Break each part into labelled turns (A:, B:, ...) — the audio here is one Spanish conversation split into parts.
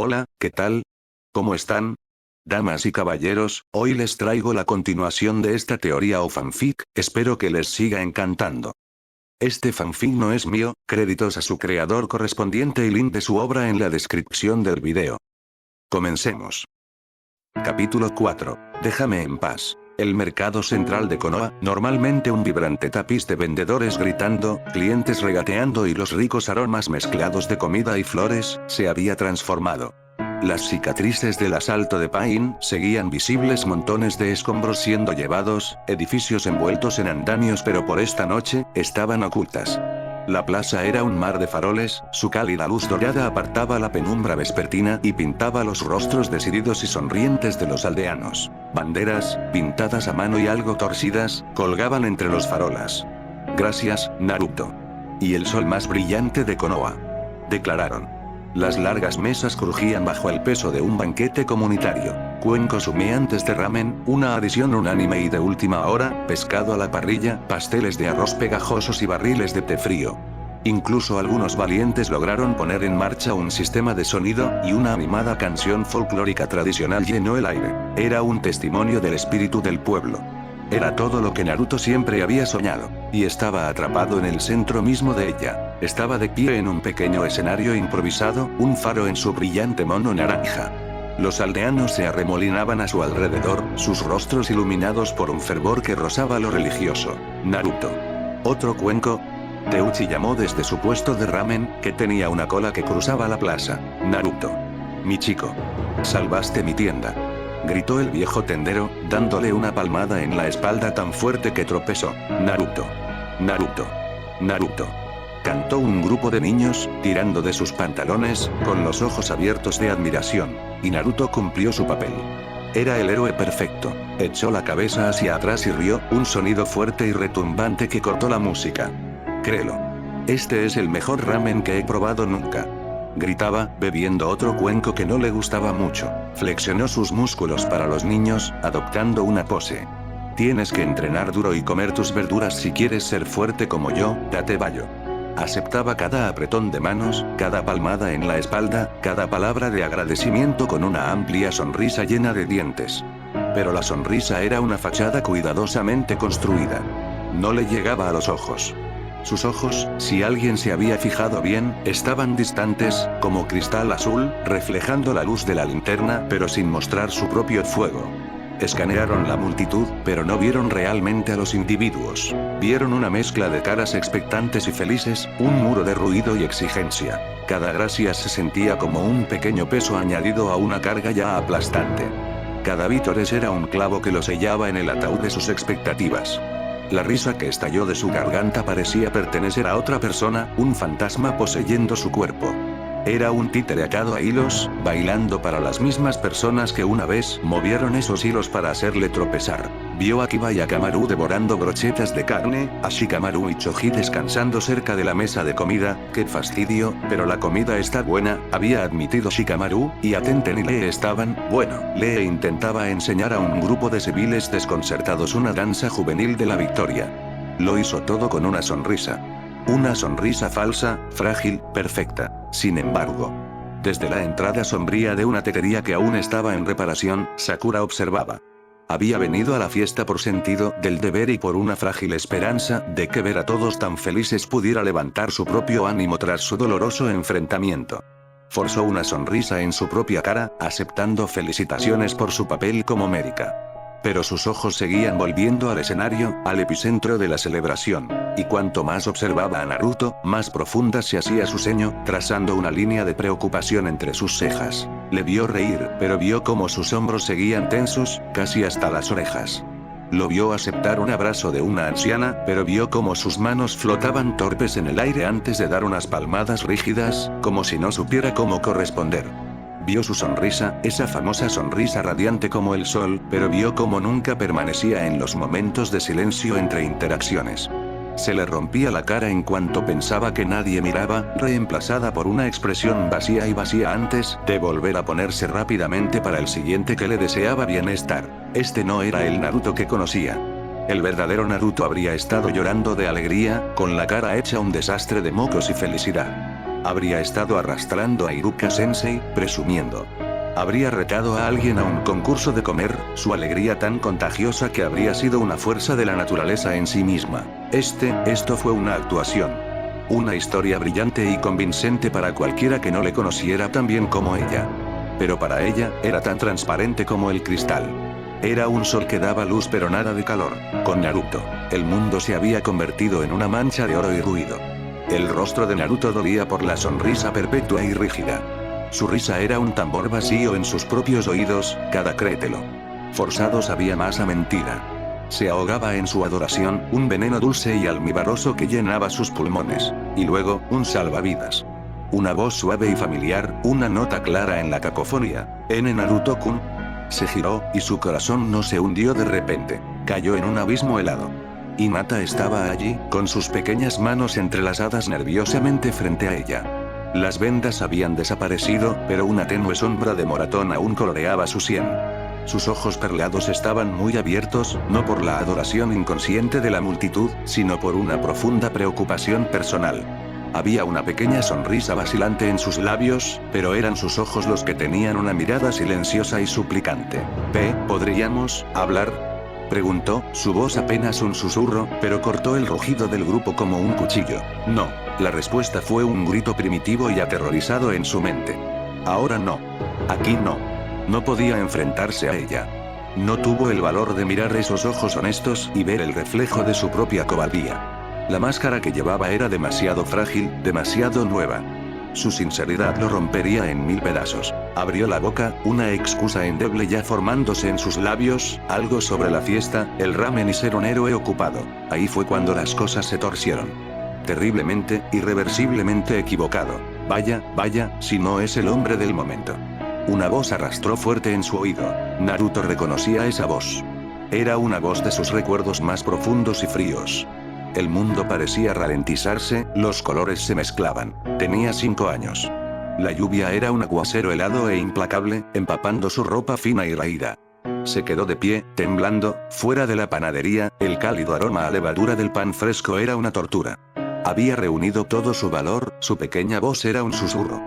A: Hola, ¿qué tal? ¿Cómo están? Damas y caballeros, hoy les traigo la continuación de esta teoría o fanfic, espero que les siga encantando. Este fanfic no es mío, créditos a su creador correspondiente y link de su obra en la descripción del video. Comencemos. Capítulo 4. Déjame en paz. El mercado central de Konoha, normalmente un vibrante tapiz de vendedores gritando, clientes regateando y los ricos aromas mezclados de comida y flores, se había transformado. Las cicatrices del asalto de Pain seguían visibles, montones de escombros siendo llevados, edificios envueltos en andamios, pero por esta noche, estaban ocultas. La plaza era un mar de faroles, su cálida luz dorada apartaba la penumbra vespertina y pintaba los rostros decididos y sonrientes de los aldeanos. Banderas, pintadas a mano y algo torcidas, colgaban entre los farolas. Gracias, Naruto. Y el sol más brillante de Konoha. Declararon. Las largas mesas crujían bajo el peso de un banquete comunitario. Cuencos humeantes de ramen, una adición unánime y de última hora, pescado a la parrilla, pasteles de arroz pegajosos y barriles de té frío. Incluso algunos valientes lograron poner en marcha un sistema de sonido, y una animada canción folclórica tradicional llenó el aire. Era un testimonio del espíritu del pueblo. Era todo lo que Naruto siempre había soñado, y estaba atrapado en el centro mismo de ella. Estaba de pie en un pequeño escenario improvisado, un faro en su brillante mono naranja. Los aldeanos se arremolinaban a su alrededor, sus rostros iluminados por un fervor que rozaba lo religioso. Naruto. ¿Otro cuenco? Teuchi llamó desde su puesto de ramen, que tenía una cola que cruzaba la plaza. Naruto. Mi chico. Salvaste mi tienda. Gritó el viejo tendero, dándole una palmada en la espalda tan fuerte que tropezó. Naruto. Naruto. Naruto. Cantó un grupo de niños, tirando de sus pantalones, con los ojos abiertos de admiración. Y Naruto cumplió su papel. Era el héroe perfecto. Echó la cabeza hacia atrás y rió, un sonido fuerte y retumbante que cortó la música. Créelo. Este es el mejor ramen que he probado nunca. Gritaba, bebiendo otro cuenco que no le gustaba mucho. Flexionó sus músculos para los niños, adoptando una pose. Tienes que entrenar duro y comer tus verduras si quieres ser fuerte como yo, date vallo. Aceptaba cada apretón de manos, cada palmada en la espalda, cada palabra de agradecimiento con una amplia sonrisa llena de dientes. Pero la sonrisa era una fachada cuidadosamente construida. No le llegaba a los ojos. Sus ojos, si alguien se había fijado bien, estaban distantes, como cristal azul, reflejando la luz de la linterna, pero sin mostrar su propio fuego. Escanearon la multitud, pero no vieron realmente a los individuos. Vieron una mezcla de caras expectantes y felices, un muro de ruido y exigencia. Cada gracia se sentía como un pequeño peso añadido a una carga ya aplastante. Cada vítores era un clavo que lo sellaba en el ataúd de sus expectativas. La risa que estalló de su garganta parecía pertenecer a otra persona, un fantasma poseyendo su cuerpo. Era un títere atado a hilos, bailando para las mismas personas que una vez movieron esos hilos para hacerle tropezar. Vio a Kiba y a Kamaru devorando brochetas de carne, a Shikamaru y Choji descansando cerca de la mesa de comida. ¡Qué fastidio! Pero la comida está buena, había admitido Shikamaru, y a Tenten y Lee estaban, bueno. Lee intentaba enseñar a un grupo de civiles desconcertados una danza juvenil de la victoria. Lo hizo todo con una sonrisa. Una sonrisa falsa, frágil, perfecta. Sin embargo, desde la entrada sombría de una tetería que aún estaba en reparación, Sakura observaba. Había venido a la fiesta por sentido del deber y por una frágil esperanza de que ver a todos tan felices pudiera levantar su propio ánimo tras su doloroso enfrentamiento. Forzó una sonrisa en su propia cara, aceptando felicitaciones por su papel como médica. Pero sus ojos seguían volviendo al escenario, al epicentro de la celebración. Y cuanto más observaba a Naruto, más profunda se hacía su ceño, trazando una línea de preocupación entre sus cejas. Le vio reír, pero vio cómo sus hombros seguían tensos, casi hasta las orejas. Lo vio aceptar un abrazo de una anciana, pero vio cómo sus manos flotaban torpes en el aire antes de dar unas palmadas rígidas, como si no supiera cómo corresponder. Vio su sonrisa, esa famosa sonrisa radiante como el sol, pero vio cómo nunca permanecía en los momentos de silencio entre interacciones. Se le rompía la cara en cuanto pensaba que nadie miraba, reemplazada por una expresión vacía y vacía antes de volver a ponerse rápidamente para el siguiente que le deseaba bienestar. Este no era el Naruto que conocía. El verdadero Naruto habría estado llorando de alegría, con la cara hecha un desastre de mocos y felicidad. Habría estado arrastrando a Iruka-sensei, presumiendo. Habría retado a alguien a un concurso de comer, su alegría tan contagiosa que habría sido una fuerza de la naturaleza en sí misma. Esto fue una actuación. Una historia brillante y convincente para cualquiera que no le conociera tan bien como ella. Pero para ella, era tan transparente como el cristal. Era un sol que daba luz pero nada de calor. Con Naruto, el mundo se había convertido en una mancha de oro y ruido. El rostro de Naruto dolía por la sonrisa perpetua y rígida. Su risa era un tambor vacío en sus propios oídos, cada créetelo. Forzado sabía más a mentira. Se ahogaba en su adoración, un veneno dulce y almibaroso que llenaba sus pulmones. Y luego, un salvavidas. Una voz suave y familiar, una nota clara en la cacofonía. «N Naruto-kun». Se giró, y su corazón no se hundió de repente. Cayó en un abismo helado. Hinata estaba allí, con sus pequeñas manos entrelazadas nerviosamente frente a ella. Las vendas habían desaparecido, pero una tenue sombra de moratón aún coloreaba su sien. Sus ojos perlados estaban muy abiertos, no por la adoración inconsciente de la multitud, sino por una profunda preocupación personal. Había una pequeña sonrisa vacilante en sus labios, pero eran sus ojos los que tenían una mirada silenciosa y suplicante. ¿Podríamos hablar?, preguntó, su voz apenas un susurro, pero cortó el rugido del grupo como un cuchillo. No. La respuesta fue un grito primitivo y aterrorizado en su mente. Ahora no. Aquí no. No podía enfrentarse a ella. No tuvo el valor de mirar esos ojos honestos y ver el reflejo de su propia cobardía. La máscara que llevaba era demasiado frágil, demasiado nueva. Su sinceridad lo rompería en 1000 pedazos. Abrió la boca, una excusa endeble ya formándose en sus labios, algo sobre la fiesta, el ramen y ser un héroe ocupado. Ahí fue cuando las cosas se torcieron. Terriblemente, irreversiblemente equivocado. Vaya, si no es el hombre del momento. Una voz arrastró fuerte en su oído. Naruto reconocía esa voz. Era una voz de sus recuerdos más profundos y fríos. El mundo parecía ralentizarse, los colores se mezclaban. Tenía 5 años. La lluvia era un aguacero helado e implacable, empapando su ropa fina y raída. Se quedó de pie, temblando, fuera de la panadería, el cálido aroma a levadura del pan fresco era una tortura. Había reunido todo su valor, su pequeña voz era un susurro.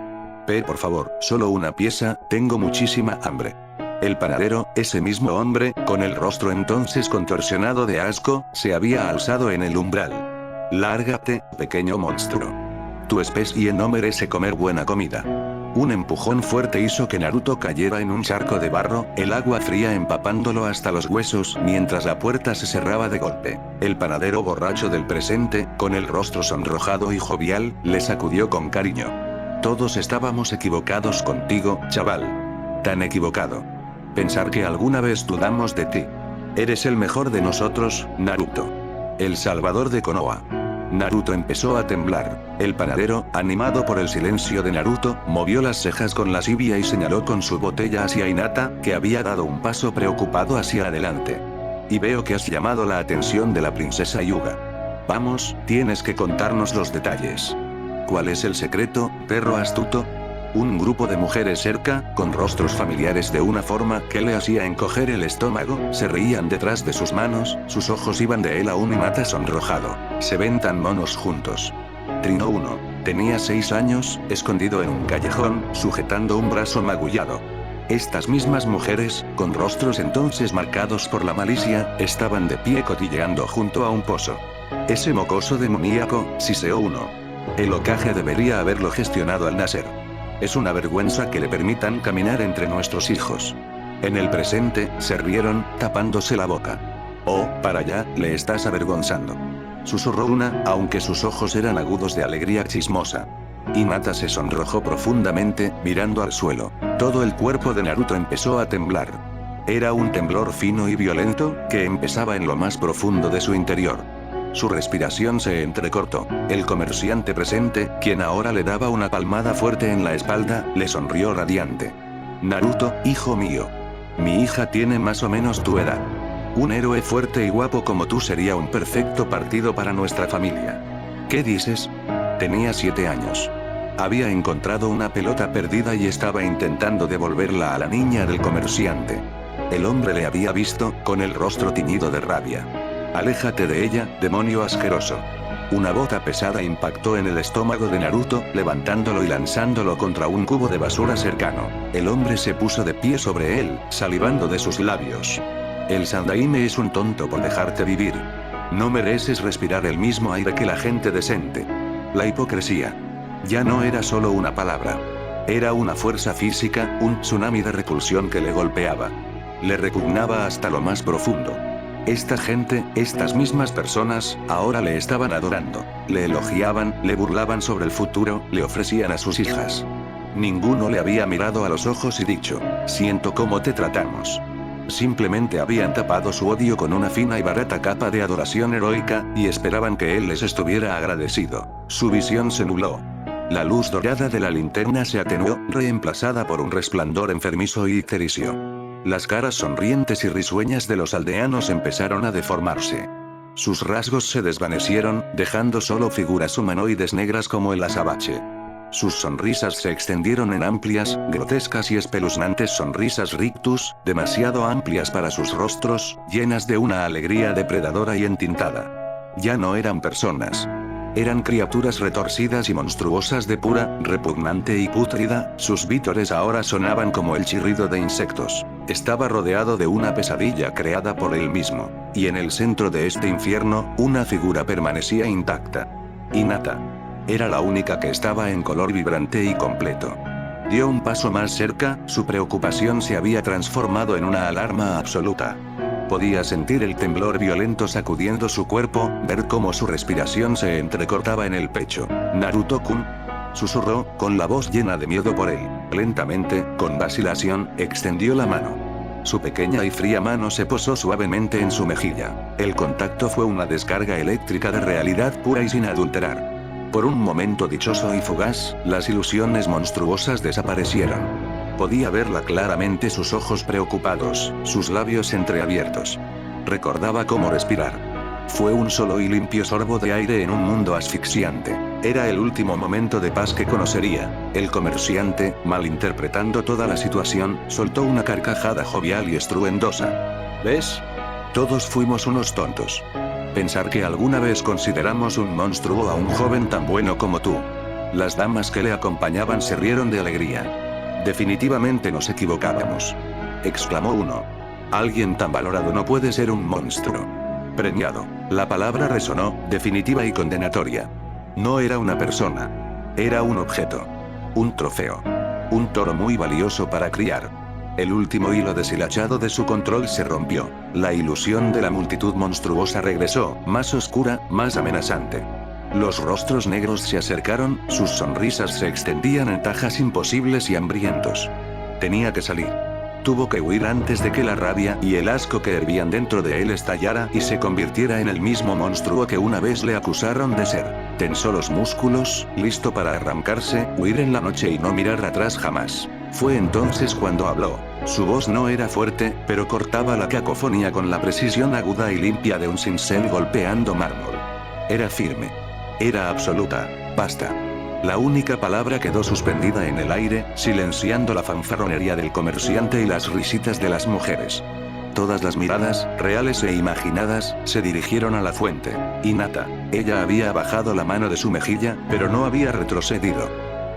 A: Por favor, solo una pieza, tengo muchísima hambre. El panadero, ese mismo hombre, con el rostro entonces contorsionado de asco, se había alzado en el umbral. Lárgate, pequeño monstruo. Tu especie no merece comer buena comida. Un empujón fuerte hizo que Naruto cayera en un charco de barro, el agua fría empapándolo hasta los huesos, mientras la puerta se cerraba de golpe. El panadero borracho del presente, con el rostro sonrojado y jovial, le sacudió con cariño. Todos estábamos equivocados contigo, chaval. Tan equivocado. Pensar que alguna vez dudamos de ti. Eres el mejor de nosotros, Naruto. El salvador de Konoha. Naruto empezó a temblar. El panadero, animado por el silencio de Naruto, movió las cejas con lascivia y señaló con su botella hacia Hinata, que había dado un paso preocupado hacia adelante. Y veo que has llamado la atención de la princesa Hyuga. Vamos, tienes que contarnos los detalles. ¿Cuál es el secreto, perro astuto? Un grupo de mujeres cerca, con rostros familiares de una forma que le hacía encoger el estómago, se reían detrás de sus manos, sus ojos iban de él a un Hinata sonrojado. Se ven tan monos juntos. Trinó uno. Tenía 6 años, escondido en un callejón, sujetando un brazo magullado. Estas mismas mujeres, con rostros entonces marcados por la malicia, estaban de pie cotilleando junto a un pozo. Ese mocoso demoníaco, siseó uno. El Hokage debería haberlo gestionado al nacer. Es una vergüenza que le permitan caminar entre nuestros hijos. En el presente, se rieron, tapándose la boca. Oh, para allá, le estás avergonzando. Susurró una, aunque sus ojos eran agudos de alegría chismosa. Hinata se sonrojó profundamente, mirando al suelo. Todo el cuerpo de Naruto empezó a temblar. Era un temblor fino y violento, que empezaba en lo más profundo de su interior. Su respiración se entrecortó. El comerciante presente, quien ahora le daba una palmada fuerte en la espalda, le sonrió radiante. Naruto, hijo mío. Mi hija tiene más o menos tu edad. Un héroe fuerte y guapo como tú sería un perfecto partido para nuestra familia. ¿Qué dices? Tenía 7 años. Había encontrado una pelota perdida y estaba intentando devolverla a la niña del comerciante. El hombre le había visto, con el rostro tiñido de rabia. Aléjate de ella, demonio asqueroso. Una bota pesada impactó en el estómago de Naruto, levantándolo y lanzándolo contra un cubo de basura cercano. El hombre se puso de pie sobre él, salivando de sus labios. El Sandaime es un tonto por dejarte vivir. No mereces respirar el mismo aire que la gente decente. La hipocresía. Ya no era solo una palabra. Era una fuerza física, un tsunami de repulsión que le golpeaba. Le repugnaba hasta lo más profundo. Esta gente, estas mismas personas, ahora le estaban adorando. Le elogiaban, le burlaban sobre el futuro, le ofrecían a sus hijas. Ninguno le había mirado a los ojos y dicho, siento cómo te tratamos. Simplemente habían tapado su odio con una fina y barata capa de adoración heroica, y esperaban que él les estuviera agradecido. Su visión se nubló. La luz dorada de la linterna se atenuó, reemplazada por un resplandor enfermizo y ictericio. Las caras sonrientes y risueñas de los aldeanos empezaron a deformarse. Sus rasgos se desvanecieron, dejando solo figuras humanoides negras como el azabache. Sus sonrisas se extendieron en amplias, grotescas y espeluznantes sonrisas rictus, demasiado amplias para sus rostros, llenas de una alegría depredadora y entintada. Ya no eran personas. Eran criaturas retorcidas y monstruosas de pura, repugnante y pútrida, sus vítores ahora sonaban como el chirrido de insectos. Estaba rodeado de una pesadilla creada por él mismo. Y en el centro de este infierno, una figura permanecía intacta. Hinata. Era la única que estaba en color vibrante y completo. Dio un paso más cerca, su preocupación se había transformado en una alarma absoluta. Podía sentir el temblor violento sacudiendo su cuerpo, ver cómo su respiración se entrecortaba en el pecho. Naruto-kun, susurró, con la voz llena de miedo por él. Lentamente, con vacilación, extendió la mano. Su pequeña y fría mano se posó suavemente en su mejilla. El contacto fue una descarga eléctrica de realidad pura y sin adulterar. Por un momento dichoso y fugaz, las ilusiones monstruosas desaparecieron. Podía verla claramente, sus ojos preocupados, sus labios entreabiertos. Recordaba cómo respirar. Fue un solo y limpio sorbo de aire en un mundo asfixiante. Era el último momento de paz que conocería. El comerciante, malinterpretando toda la situación, soltó una carcajada jovial y estruendosa. ¿Ves? Todos fuimos unos tontos. Pensar que alguna vez consideramos un monstruo a un joven tan bueno como tú. Las damas que le acompañaban se rieron de alegría. Definitivamente nos equivocábamos. Exclamó uno. Alguien tan valorado no puede ser un monstruo. Premiado. La palabra resonó, definitiva y condenatoria. No era una persona. Era un objeto. Un trofeo. Un toro muy valioso para criar. El último hilo deshilachado de su control se rompió. La ilusión de la multitud monstruosa regresó, más oscura, más amenazante. Los rostros negros se acercaron, sus sonrisas se extendían en tajas imposibles y hambrientos. Tenía que salir. Tuvo que huir antes de que la rabia y el asco que hervían dentro de él estallara y se convirtiera en el mismo monstruo que una vez le acusaron de ser. Tensó los músculos, listo para arrancarse, huir en la noche y no mirar atrás jamás. Fue entonces cuando habló. Su voz no era fuerte, pero cortaba la cacofonía con la precisión aguda y limpia de un cincel golpeando mármol. Era firme. Era absoluta. Basta. La única palabra quedó suspendida en el aire, silenciando la fanfarronería del comerciante y las risitas de las mujeres. Todas las miradas, reales e imaginadas, se dirigieron a la fuente. Hinata. Ella había bajado la mano de su mejilla, pero no había retrocedido.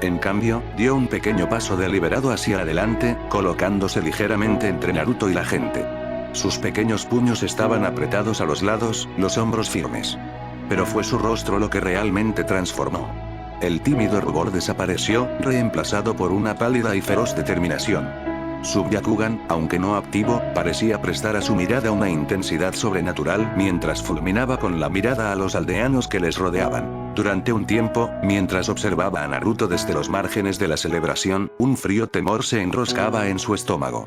A: En cambio, dio un pequeño paso deliberado hacia adelante, colocándose ligeramente entre Naruto y la gente. Sus pequeños puños estaban apretados a los lados, los hombros firmes. Pero fue su rostro lo que realmente transformó. El tímido rubor desapareció, reemplazado por una pálida y feroz determinación. Su Byakugan, aunque no activo, parecía prestar a su mirada una intensidad sobrenatural mientras fulminaba con la mirada a los aldeanos que les rodeaban. Durante un tiempo, mientras observaba a Naruto desde los márgenes de la celebración, un frío temor se enroscaba en su estómago.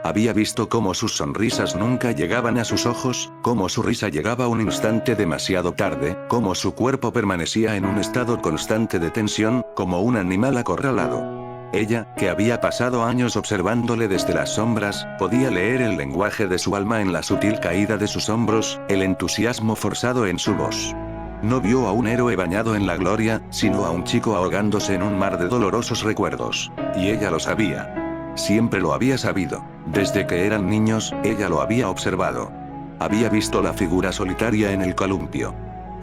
A: Había visto cómo sus sonrisas nunca llegaban a sus ojos, cómo su risa llegaba un instante demasiado tarde, cómo su cuerpo permanecía en un estado constante de tensión, como un animal acorralado. Ella, que había pasado años observándole desde las sombras, podía leer el lenguaje de su alma en la sutil caída de sus hombros, el entusiasmo forzado en su voz. No vio a un héroe bañado en la gloria, sino a un chico ahogándose en un mar de dolorosos recuerdos. Y ella lo sabía. Siempre lo había sabido. Desde que eran niños, ella lo había observado. Había visto la figura solitaria en el columpio.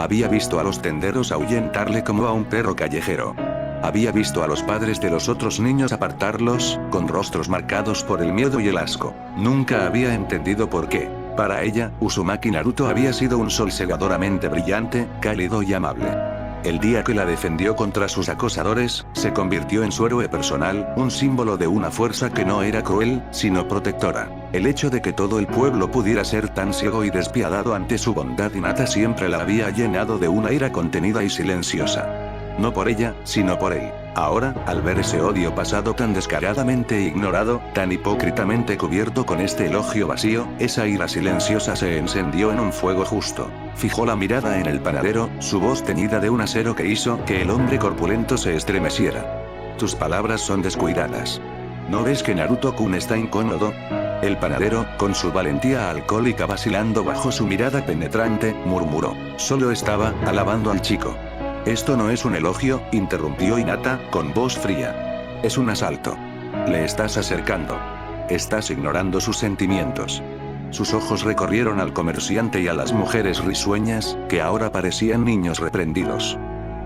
A: Había visto a los tenderos ahuyentarle como a un perro callejero. Había visto a los padres de los otros niños apartarlos, con rostros marcados por el miedo y el asco. Nunca había entendido por qué. Para ella, Uzumaki Naruto había sido un sol cegadoramente brillante, cálido y amable. El día que la defendió contra sus acosadores, se convirtió en su héroe personal, un símbolo de una fuerza que no era cruel, sino protectora. El hecho de que todo el pueblo pudiera ser tan ciego y despiadado ante su bondad innata siempre la había llenado de una ira contenida y silenciosa. No por ella, sino por él. Ahora, al ver ese odio pasado tan descaradamente ignorado, tan hipócritamente cubierto con este elogio vacío, esa ira silenciosa se encendió en un fuego justo. Fijó la mirada en el panadero, su voz teñida de un acero que hizo que el hombre corpulento se estremeciera. Tus palabras son descuidadas. ¿No ves que Naruto-kun está incómodo? El panadero, con su valentía alcohólica vacilando bajo su mirada penetrante, murmuró. Solo estaba alabando al chico. Esto no es un elogio, interrumpió Hinata, con voz fría. Es un asalto. Le estás acercando. Estás ignorando sus sentimientos. Sus ojos recorrieron al comerciante y a las mujeres risueñas, que ahora parecían niños reprendidos.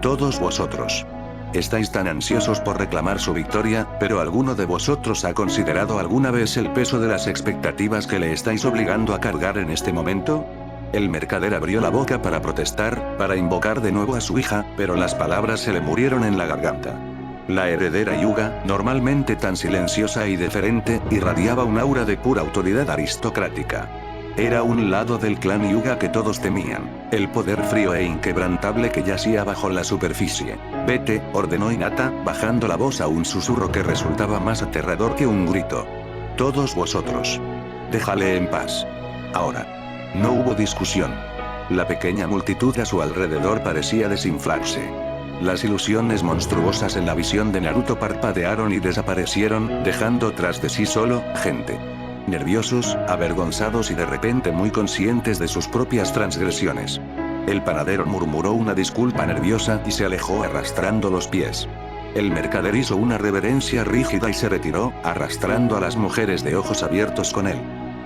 A: Todos vosotros. Estáis tan ansiosos por reclamar su victoria, pero ¿alguno de vosotros ha considerado alguna vez el peso de las expectativas que le estáis obligando a cargar en este momento? El mercader abrió la boca para protestar, para invocar de nuevo a su hija, pero las palabras se le murieron en la garganta. La heredera Hyuga, normalmente tan silenciosa y deferente, irradiaba un aura de pura autoridad aristocrática. Era un lado del clan Hyuga que todos temían, el poder frío e inquebrantable que yacía bajo la superficie. Vete, ordenó Hinata, bajando la voz a un susurro que resultaba más aterrador que un grito. Todos vosotros. Déjale en paz. Ahora. No hubo discusión. La pequeña multitud a su alrededor parecía desinflarse. Las ilusiones monstruosas en la visión de Naruto parpadearon y desaparecieron, dejando tras de sí solo gente. Nerviosos, avergonzados y de repente muy conscientes de sus propias transgresiones. El panadero murmuró una disculpa nerviosa y se alejó arrastrando los pies. El mercader hizo una reverencia rígida y se retiró, arrastrando a las mujeres de ojos abiertos con él.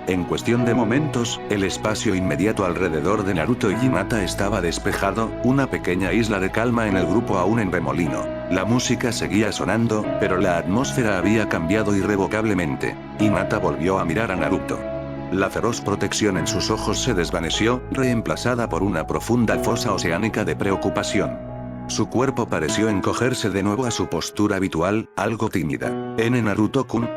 A: En cuestión de momentos, el espacio inmediato alrededor de Naruto y Hinata estaba despejado, una pequeña isla de calma en el grupo aún en remolino. La música seguía sonando, pero la atmósfera había cambiado irrevocablemente. Hinata volvió a mirar a Naruto. La feroz protección en sus ojos se desvaneció, reemplazada por una profunda fosa oceánica de preocupación. Su cuerpo pareció encogerse de nuevo a su postura habitual, algo tímida. ¿En Naruto-kun?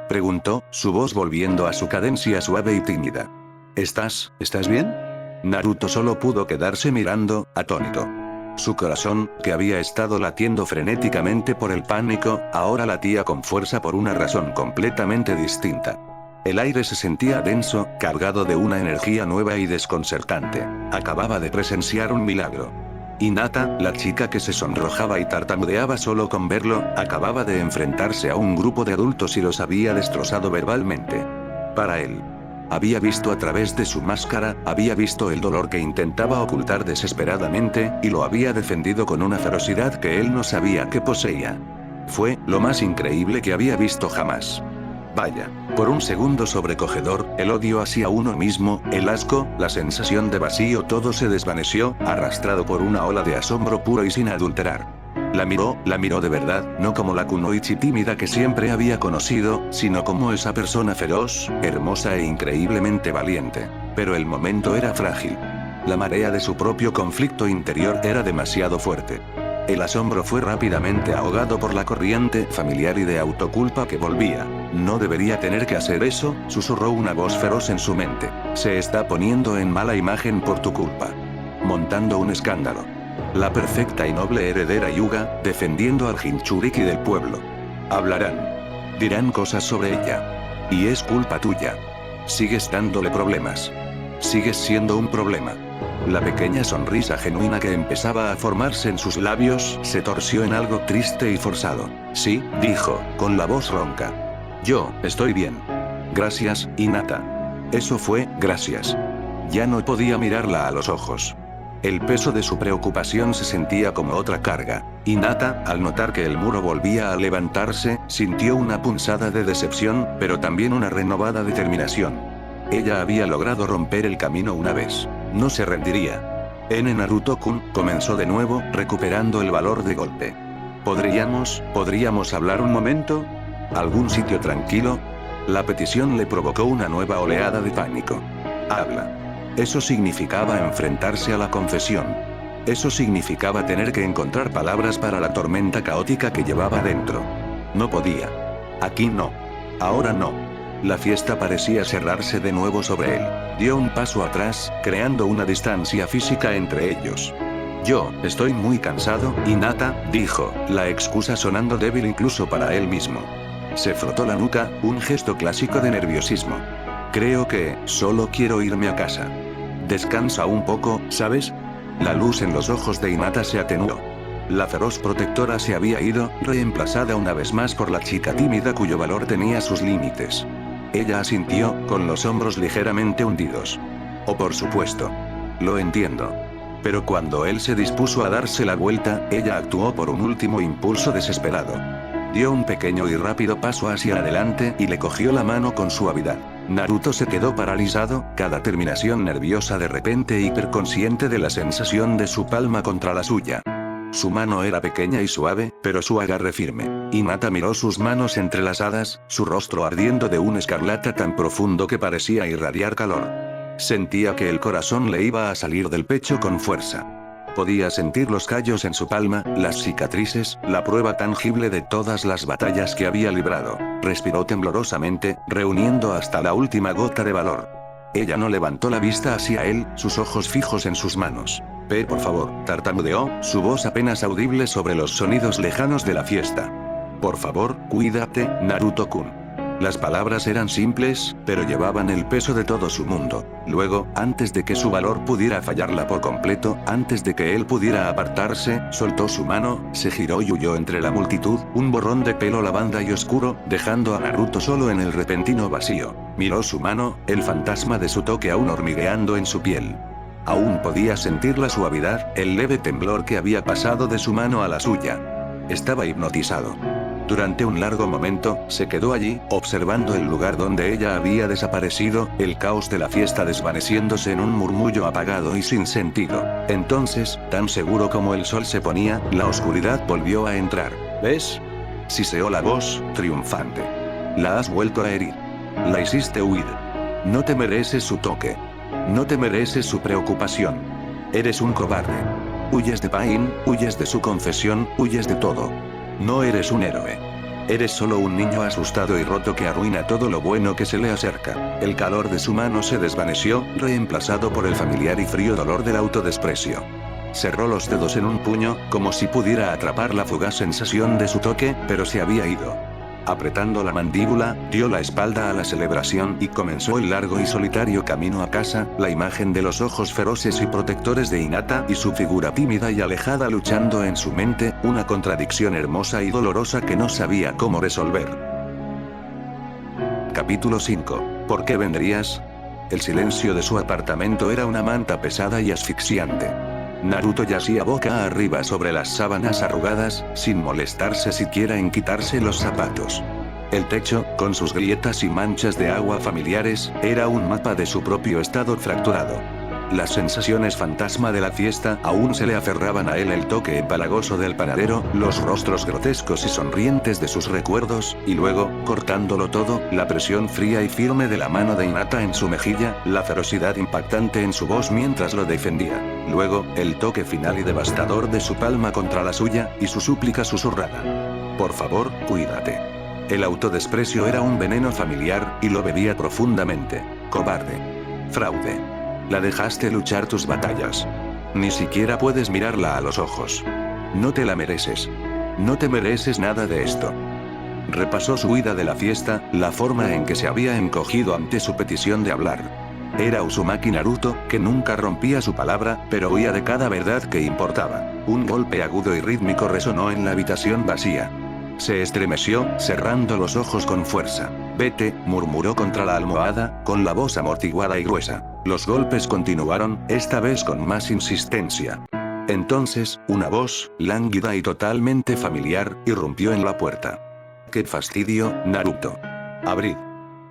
A: Preguntó, su voz volviendo a su cadencia suave y tímida. ¿Estás bien? Naruto solo pudo quedarse mirando, atónito. Su corazón, que había estado latiendo frenéticamente por el pánico, ahora latía con fuerza por una razón completamente distinta. El aire se sentía denso, cargado de una energía nueva y desconcertante. Acababa de presenciar un milagro. Hinata, la chica que se sonrojaba y tartamudeaba solo con verlo, acababa de enfrentarse a un grupo de adultos y los había destrozado verbalmente. Para él. Había visto a través de su máscara, había visto el dolor que intentaba ocultar desesperadamente, y lo había defendido con una ferocidad que él no sabía que poseía. Fue lo más increíble que había visto jamás. Vaya, por un segundo sobrecogedor, el odio hacia uno mismo, el asco, la sensación de vacío, todo se desvaneció, arrastrado por una ola de asombro puro y sin adulterar. La miró de verdad, no como la kunoichi tímida que siempre había conocido, sino como esa persona feroz, hermosa e increíblemente valiente. Pero el momento era frágil. La marea de su propio conflicto interior era demasiado fuerte. El asombro fue rápidamente ahogado por la corriente familiar y de autoculpa que volvía. No debería tener que hacer eso, susurró una voz feroz en su mente. Se está poniendo en mala imagen por tu culpa. Montando un escándalo. La perfecta y noble heredera Hyuga, defendiendo al Jinchuriki del pueblo. Hablarán. Dirán cosas sobre ella. Y es culpa tuya. Sigues dándole problemas. Sigues siendo un problema. La pequeña sonrisa genuina que empezaba a formarse en sus labios se torció en algo triste y forzado. Sí, dijo, con la voz ronca. Yo, estoy bien. Gracias, Hinata. Eso fue, gracias. Ya no podía mirarla a los ojos. El peso de su preocupación se sentía como otra carga. Hinata, al notar que el muro volvía a levantarse, sintió una punzada de decepción, pero también una renovada determinación. Ella había logrado romper el camino una vez. No se rendiría. Naruto-kun, comenzó de nuevo, recuperando el valor de golpe. ¿Podríamos hablar un momento? ¿Algún sitio tranquilo? La petición le provocó una nueva oleada de pánico. Habla. Eso significaba enfrentarse a la confesión. Eso significaba tener que encontrar palabras para la tormenta caótica que llevaba dentro. No podía. Aquí no. Ahora no. La fiesta parecía cerrarse de nuevo sobre él. Dio un paso atrás, creando una distancia física entre ellos. Yo estoy muy cansado, Hinata, dijo, la excusa sonando débil incluso para él mismo. Se frotó la nuca, un gesto clásico de nerviosismo. Creo que solo quiero irme a casa. Descansa un poco, ¿sabes? La luz en los ojos de Hinata se atenuó. La feroz protectora se había ido, reemplazada una vez más por la chica tímida cuyo valor tenía sus límites. Ella asintió, con los hombros ligeramente hundidos. Oh, por supuesto. Lo entiendo. Pero cuando él se dispuso a darse la vuelta, ella actuó por un último impulso desesperado. Dio un pequeño y rápido paso hacia adelante y le cogió la mano con suavidad. Naruto se quedó paralizado, cada terminación nerviosa de repente hiperconsciente de la sensación de su palma contra la suya. Su mano era pequeña y suave, pero su agarre firme. Hinata miró sus manos entrelazadas, su rostro ardiendo de un escarlata tan profundo que parecía irradiar calor. Sentía que el corazón le iba a salir del pecho con fuerza. Podía sentir los callos en su palma, las cicatrices, la prueba tangible de todas las batallas que había librado. Respiró temblorosamente, reuniendo hasta la última gota de valor. Ella no levantó la vista hacia él, sus ojos fijos en sus manos. Por favor, tartamudeó, su voz apenas audible sobre los sonidos lejanos de la fiesta. Por favor, cuídate, Naruto-kun. Las palabras eran simples, pero llevaban el peso de todo su mundo. Luego, antes de que su valor pudiera fallarla por completo, antes de que él pudiera apartarse, soltó su mano, se giró y huyó entre la multitud, un borrón de pelo lavanda y oscuro, dejando a Naruto solo en el repentino vacío. Miró su mano, el fantasma de su toque aún hormigueando en su piel. Aún podía sentir la suavidad, el leve temblor que había pasado de su mano a la suya. Estaba hipnotizado. Durante un largo momento, se quedó allí, observando el lugar donde ella había desaparecido, el caos de la fiesta desvaneciéndose en un murmullo apagado y sin sentido. Entonces, tan seguro como el sol se ponía, la oscuridad volvió a entrar. ¿Ves? Siseó la voz, triunfante. La has vuelto a herir. La hiciste huir. No te mereces su toque. No te mereces su preocupación. Eres un cobarde. Huyes de Pain, huyes de su confesión, huyes de todo. No eres un héroe. Eres solo un niño asustado y roto que arruina todo lo bueno que se le acerca. El calor de su mano se desvaneció, reemplazado por el familiar y frío dolor del autodesprecio. Cerró los dedos en un puño, como si pudiera atrapar la fugaz sensación de su toque, pero se había ido. Apretando la mandíbula, dio la espalda a la celebración y comenzó el largo y solitario camino a casa, la imagen de los ojos feroces y protectores de Hinata y su figura tímida y alejada luchando en su mente, una contradicción hermosa y dolorosa que no sabía cómo resolver. Capítulo 5. ¿Por qué vendrías? El silencio de su apartamento era una manta pesada y asfixiante. Naruto yacía boca arriba sobre las sábanas arrugadas, sin molestarse siquiera en quitarse los zapatos. El techo, con sus grietas y manchas de agua familiares, era un mapa de su propio estado fracturado. Las sensaciones fantasma de la fiesta aún se le aferraban a él, el toque empalagoso del panadero, los rostros grotescos y sonrientes de sus recuerdos, y luego, cortándolo todo, la presión fría y firme de la mano de Hinata en su mejilla, la ferocidad impactante en su voz mientras lo defendía. Luego, el toque final y devastador de su palma contra la suya, y su súplica susurrada. Por favor, cuídate. El autodesprecio era un veneno familiar, y lo bebía profundamente. Cobarde. Fraude. La dejaste luchar tus batallas. Ni siquiera puedes mirarla a los ojos. No te la mereces. No te mereces nada de esto. Repasó su huida de la fiesta, la forma en que se había encogido ante su petición de hablar. Era Uzumaki Naruto, que nunca rompía su palabra, pero huía de cada verdad que importaba. Un golpe agudo y rítmico resonó en la habitación vacía. Se estremeció, cerrando los ojos con fuerza. Vete, murmuró contra la almohada, con la voz amortiguada y gruesa. Los golpes continuaron, esta vez con más insistencia. Entonces, una voz, lánguida y totalmente familiar, irrumpió en la puerta. ¡Qué fastidio, Naruto! Abrid.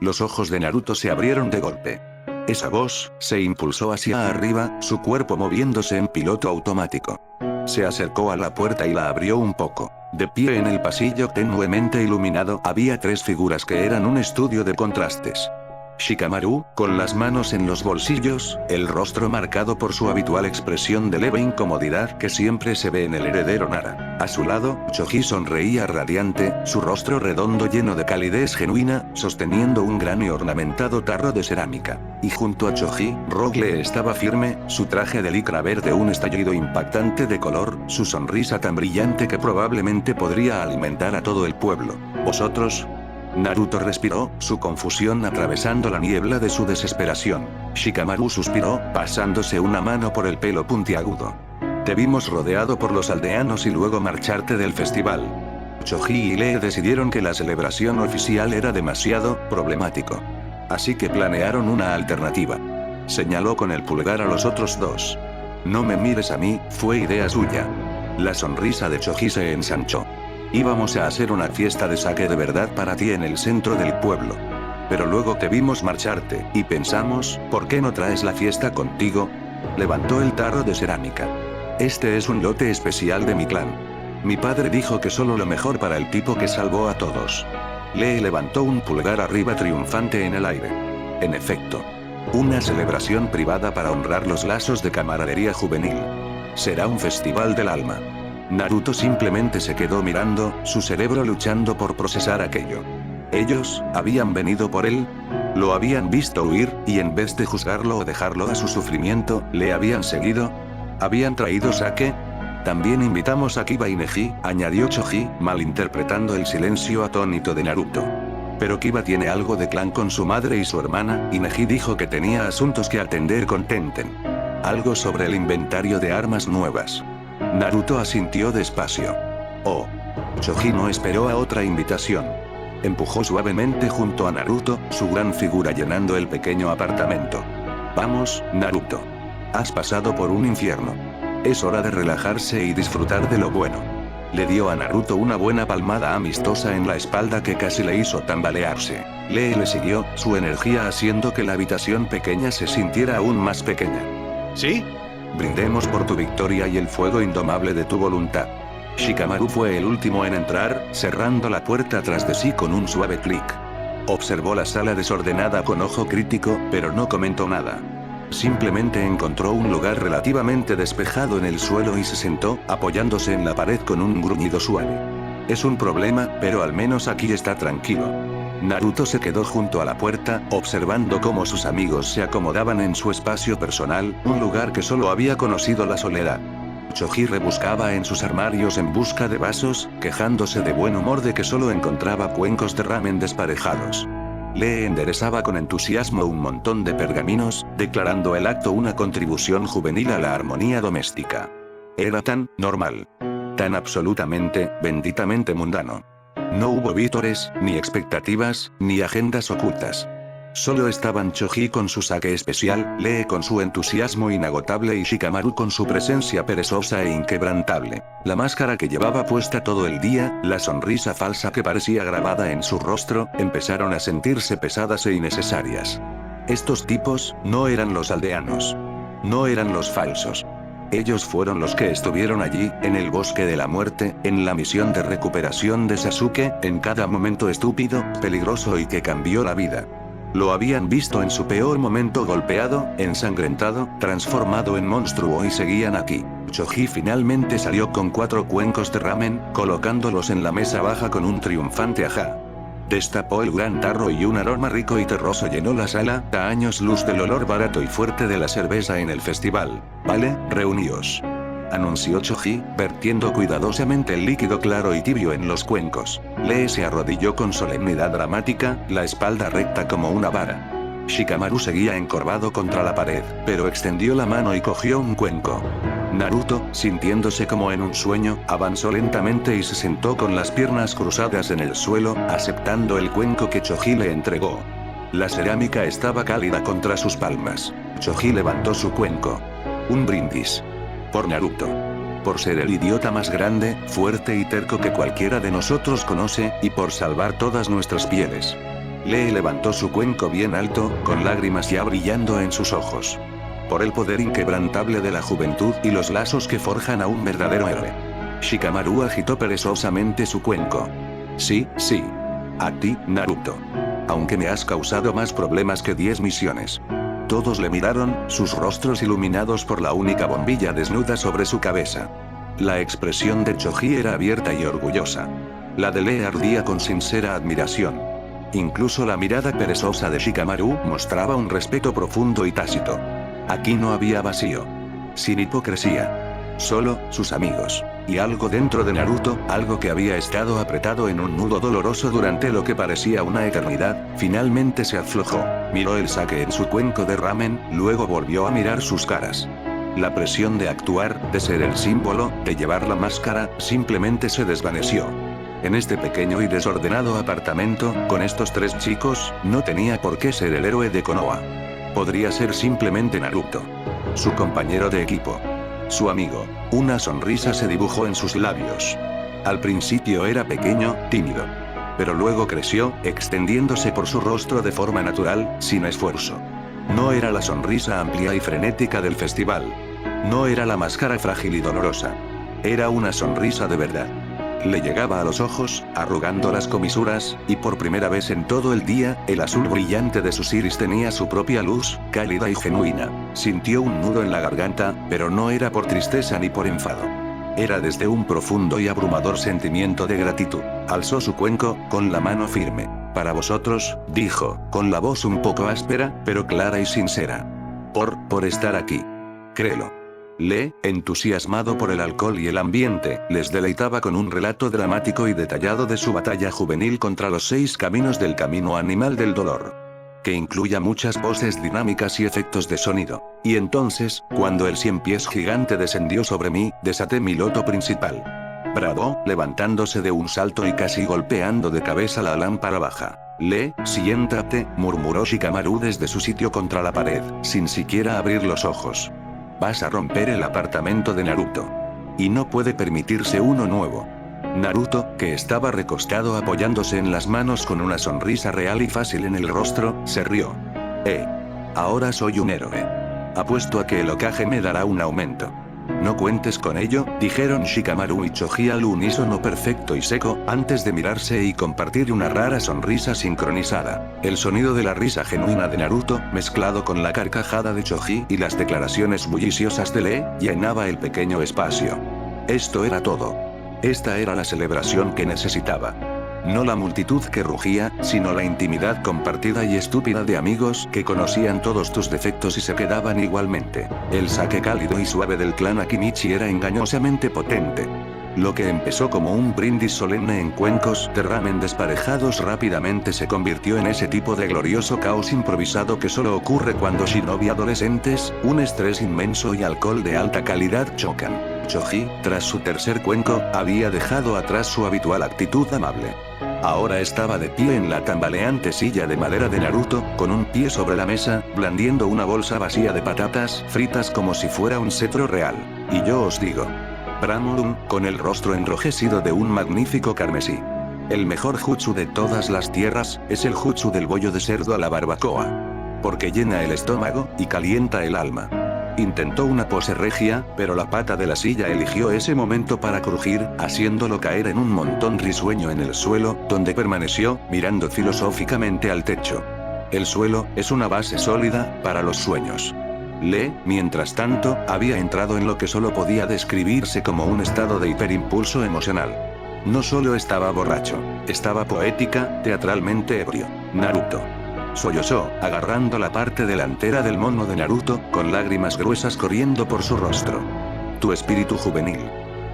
A: Los ojos de Naruto se abrieron de golpe. Esa voz se impulsó hacia arriba, su cuerpo moviéndose en piloto automático. Se acercó a la puerta y la abrió un poco. De pie en el pasillo tenuemente iluminado había 3 figuras que eran un estudio de contrastes. Shikamaru, con las manos en los bolsillos, el rostro marcado por su habitual expresión de leve incomodidad que siempre se ve en el heredero Nara. A su lado, Choji sonreía radiante, su rostro redondo lleno de calidez genuina, sosteniendo un gran y ornamentado tarro de cerámica. Y junto a Choji, Rogle estaba firme, su traje de licra verde un estallido impactante de color, su sonrisa tan brillante que probablemente podría alimentar a todo el pueblo. ¿Vosotros? Naruto respiró, su confusión atravesando la niebla de su desesperación. Shikamaru suspiró, pasándose una mano por el pelo puntiagudo. Te vimos rodeado por los aldeanos y luego marcharte del festival. Choji y Lee decidieron que la celebración oficial era demasiado problemático. Así que planearon una alternativa. Señaló con el pulgar a los otros 2. No me mires a mí, fue idea suya. La sonrisa de Choji se ensanchó. Íbamos a hacer una fiesta de sake de verdad para ti en el centro del pueblo. Pero luego te vimos marcharte, y pensamos, ¿por qué no traes la fiesta contigo? Levantó el tarro de cerámica. Este es un lote especial de mi clan. Mi padre dijo que solo lo mejor para el tipo que salvó a todos. Lee levantó un pulgar arriba triunfante en el aire. En efecto. Una celebración privada para honrar los lazos de camaradería juvenil. Será un festival del alma. Naruto simplemente se quedó mirando, su cerebro luchando por procesar aquello. Ellos, habían venido por él, lo habían visto huir, y en vez de juzgarlo o dejarlo a su sufrimiento, le habían seguido. ¿Habían traído sake? También invitamos a Kiba y Neji, añadió Choji, malinterpretando el silencio atónito de Naruto. Pero Kiba tiene algo de clan con su madre y su hermana, y Neji dijo que tenía asuntos que atender con Tenten. Algo sobre el inventario de armas nuevas. Naruto asintió despacio. Oh. Choji no esperó a otra invitación. Empujó suavemente junto a Naruto, su gran figura llenando el pequeño apartamento. Vamos, Naruto. Has pasado por un infierno. Es hora de relajarse y disfrutar de lo bueno. Le dio a Naruto una buena palmada amistosa en la espalda que casi le hizo tambalearse. Lee le siguió, su energía haciendo que la habitación pequeña se sintiera aún más pequeña. ¿Sí? Brindemos por tu victoria y el fuego indomable de tu voluntad. Shikamaru fue el último en entrar, cerrando la puerta tras de sí con un suave clic. Observó la sala desordenada con ojo crítico, pero no comentó nada. Simplemente encontró un lugar relativamente despejado en el suelo y se sentó, apoyándose en la pared con un gruñido suave. Es un problema, pero al menos aquí está tranquilo. Naruto se quedó junto a la puerta, observando cómo sus amigos se acomodaban en su espacio personal, un lugar que solo había conocido la soledad. Choji rebuscaba en sus armarios en busca de vasos, quejándose de buen humor de que solo encontraba cuencos de ramen desparejados. Lee enderezaba con entusiasmo un montón de pergaminos, declarando el acto una contribución juvenil a la armonía doméstica. Era tan normal. Tan absolutamente, benditamente mundano. No hubo vítores, ni expectativas, ni agendas ocultas. Solo estaban Choji con su sake especial, Lee con su entusiasmo inagotable y Shikamaru con su presencia perezosa e inquebrantable. La máscara que llevaba puesta todo el día, la sonrisa falsa que parecía grabada en su rostro, empezaron a sentirse pesadas e innecesarias. Estos tipos, no eran los aldeanos. No eran los falsos. Ellos fueron los que estuvieron allí, en el bosque de la muerte, en la misión de recuperación de Sasuke, en cada momento estúpido, peligroso y que cambió la vida. Lo habían visto en su peor momento golpeado, ensangrentado, transformado en monstruo y seguían aquí. Choji finalmente salió con 4 cuencos de ramen, colocándolos en la mesa baja con un triunfante ajá. Destapó el gran tarro y un aroma rico y terroso llenó la sala, a años luz del olor barato y fuerte de la cerveza en el festival. Vale, reuníos. Anunció Choji, vertiendo cuidadosamente el líquido claro y tibio en los cuencos. Lee se arrodilló con solemnidad dramática, la espalda recta como una vara. Shikamaru seguía encorvado contra la pared, pero extendió la mano y cogió un cuenco. Naruto, sintiéndose como en un sueño, avanzó lentamente y se sentó con las piernas cruzadas en el suelo, aceptando el cuenco que Choji le entregó. La cerámica estaba cálida contra sus palmas. Choji levantó su cuenco. Un brindis. Por Naruto. Por ser el idiota más grande, fuerte y terco que cualquiera de nosotros conoce, y por salvar todas nuestras pieles. Lee levantó su cuenco bien alto, con lágrimas ya brillando en sus ojos. Por el poder inquebrantable de la juventud y los lazos que forjan a un verdadero héroe. Shikamaru agitó perezosamente su cuenco. Sí, sí. A ti, Naruto. Aunque me has causado más problemas que 10 misiones. Todos le miraron, sus rostros iluminados por la única bombilla desnuda sobre su cabeza. La expresión de Choji era abierta y orgullosa. La de Lee ardía con sincera admiración. Incluso la mirada perezosa de Shikamaru mostraba un respeto profundo y tácito. Aquí no había vacío. Sin hipocresía. Solo, sus amigos. Y algo dentro de Naruto, algo que había estado apretado en un nudo doloroso durante lo que parecía una eternidad, finalmente se aflojó. Miró el sake en su cuenco de ramen, luego volvió a mirar sus caras. La presión de actuar, de ser el símbolo, de llevar la máscara, simplemente se desvaneció. En este pequeño y desordenado apartamento, con estos 3 chicos, no tenía por qué ser el héroe de Konoha. Podría ser simplemente Naruto. Su compañero de equipo. Su amigo. Una sonrisa se dibujó en sus labios. Al principio era pequeño, tímido. Pero luego creció, extendiéndose por su rostro de forma natural, sin esfuerzo. No era la sonrisa amplia y frenética del festival. No era la máscara frágil y dolorosa. Era una sonrisa de verdad. Le llegaba a los ojos, arrugando las comisuras, y por primera vez en todo el día, el azul brillante de sus iris tenía su propia luz, cálida y genuina. Sintió un nudo en la garganta, pero no era por tristeza ni por enfado. Era desde un profundo y abrumador sentimiento de gratitud. Alzó su cuenco, con la mano firme. Para vosotros, dijo, con la voz un poco áspera, pero clara y sincera. Por estar aquí. Créelo. Lee, entusiasmado por el alcohol y el ambiente, les deleitaba con un relato dramático y detallado de su batalla juvenil contra los 6 caminos del camino animal del dolor. Que incluya muchas voces dinámicas y efectos de sonido. Y entonces, cuando el 100 pies gigante descendió sobre mí, desaté mi loto principal. Bradó, levantándose de un salto y casi golpeando de cabeza la lámpara baja. Lee, siéntate, murmuró Shikamaru desde su sitio contra la pared, sin siquiera abrir los ojos. Vas a romper el apartamento de Naruto. Y no puede permitirse uno nuevo. Naruto, que estaba recostado apoyándose en las manos con una sonrisa real y fácil en el rostro, se rió. Ahora soy un héroe. Apuesto a que el Hokage me dará un aumento. No cuentes con ello, dijeron Shikamaru y Choji al unísono perfecto y seco, antes de mirarse y compartir una rara sonrisa sincronizada. El sonido de la risa genuina de Naruto, mezclado con la carcajada de Choji y las declaraciones bulliciosas de Lee, llenaba el pequeño espacio. Esto era todo. Esta era la celebración que necesitaba. No la multitud que rugía, sino la intimidad compartida y estúpida de amigos que conocían todos tus defectos y se quedaban igualmente. El sake cálido y suave del clan Akimichi era engañosamente potente. Lo que empezó como un brindis solemne en cuencos de ramen desparejados rápidamente se convirtió en ese tipo de glorioso caos improvisado que solo ocurre cuando shinobi adolescentes, un estrés inmenso y alcohol de alta calidad chocan. Choji, tras su tercer cuenco, había dejado atrás su habitual actitud amable. Ahora estaba de pie en la tambaleante silla de madera de Naruto, con un pie sobre la mesa, blandiendo una bolsa vacía de patatas fritas como si fuera un cetro real. Y yo os digo. Bramurun, con el rostro enrojecido de un magnífico carmesí. El mejor jutsu de todas las tierras, es el jutsu del bollo de cerdo a la barbacoa. Porque llena el estómago, y calienta el alma. Intentó una pose regia, pero la pata de la silla eligió ese momento para crujir, haciéndolo caer en un montón risueño en el suelo, donde permaneció, mirando filosóficamente al techo. El suelo, es una base sólida, para los sueños. Lee, mientras tanto, había entrado en lo que solo podía describirse como un estado de hiperimpulso emocional. No solo estaba borracho, estaba poética, teatralmente ebrio. Naruto. Sollozó, agarrando la parte delantera del mono de Naruto, con lágrimas gruesas corriendo por su rostro. Tu espíritu juvenil.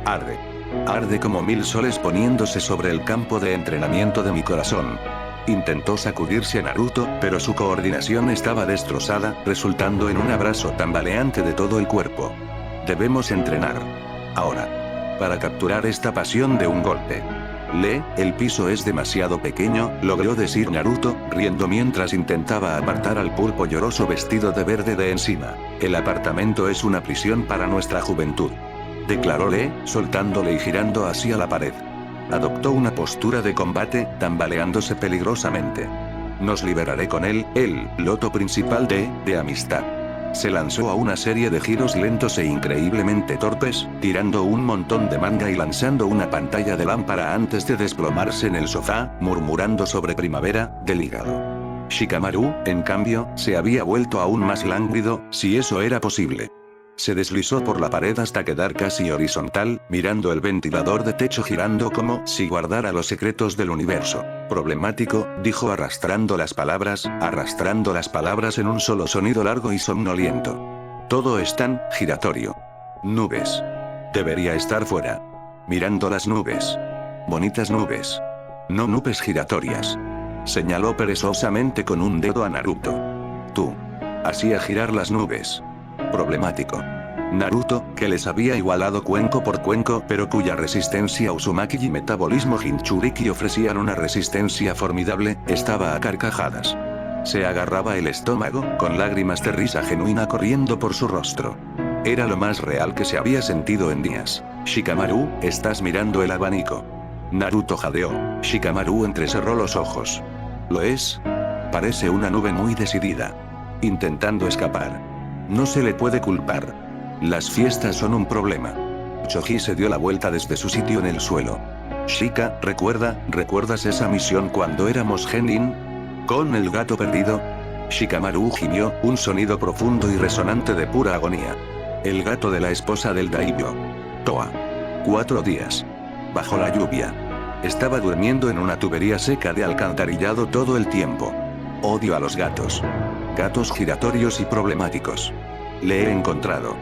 A: Arde. Arde como 1000 soles poniéndose sobre el campo de entrenamiento de mi corazón. Intentó sacudirse a Naruto, pero su coordinación estaba destrozada, resultando en un abrazo tambaleante de todo el cuerpo. Debemos entrenar. Ahora. Para capturar esta pasión de un golpe. Lee, el piso es demasiado pequeño, logró decir Naruto, riendo mientras intentaba apartar al pulpo lloroso vestido de verde de encima. El apartamento es una prisión para nuestra juventud. Declaró Lee, soltándole y girando hacia la pared. Adoptó una postura de combate, tambaleándose peligrosamente. Nos liberaré con él, el loto principal de amistad. Se lanzó a una serie de giros lentos e increíblemente torpes, tirando un montón de manga y lanzando una pantalla de lámpara antes de desplomarse en el sofá, murmurando sobre primavera, del hígado. Shikamaru, en cambio, se había vuelto aún más lánguido, si eso era posible. Se deslizó por la pared hasta quedar casi horizontal, mirando el ventilador de techo girando como si guardara los secretos del universo. Problemático, dijo arrastrando las palabras en un solo sonido largo y somnoliento. Todo es tan giratorio. Nubes. Debería estar fuera. Mirando las nubes. Bonitas nubes. No nubes giratorias. Señaló perezosamente con un dedo a Naruto. Tú. Hacía girar las nubes. Problemático. Naruto, que les había igualado cuenco por cuenco pero cuya resistencia Uzumaki y metabolismo Jinchuriki ofrecían una resistencia formidable, estaba a carcajadas. Se agarraba el estómago, con lágrimas de risa genuina corriendo por su rostro. Era lo más real que se había sentido en días. Shikamaru, estás mirando el abanico. Naruto jadeó. Shikamaru entrecerró los ojos. ¿Lo es? Parece una nube muy decidida. Intentando escapar. No se le puede culpar. Las fiestas son un problema. Choji se dio la vuelta desde su sitio en el suelo. Shika, ¿recuerdas esa misión cuando éramos genin? ¿Con el gato perdido? Shikamaru gimió, un sonido profundo y resonante de pura agonía. El gato de la esposa del daimyo. Toa. 4 días. Bajo la lluvia. Estaba durmiendo en una tubería seca de alcantarillado todo el tiempo. Odio a los gatos. Gatos giratorios y problemáticos. Le he encontrado.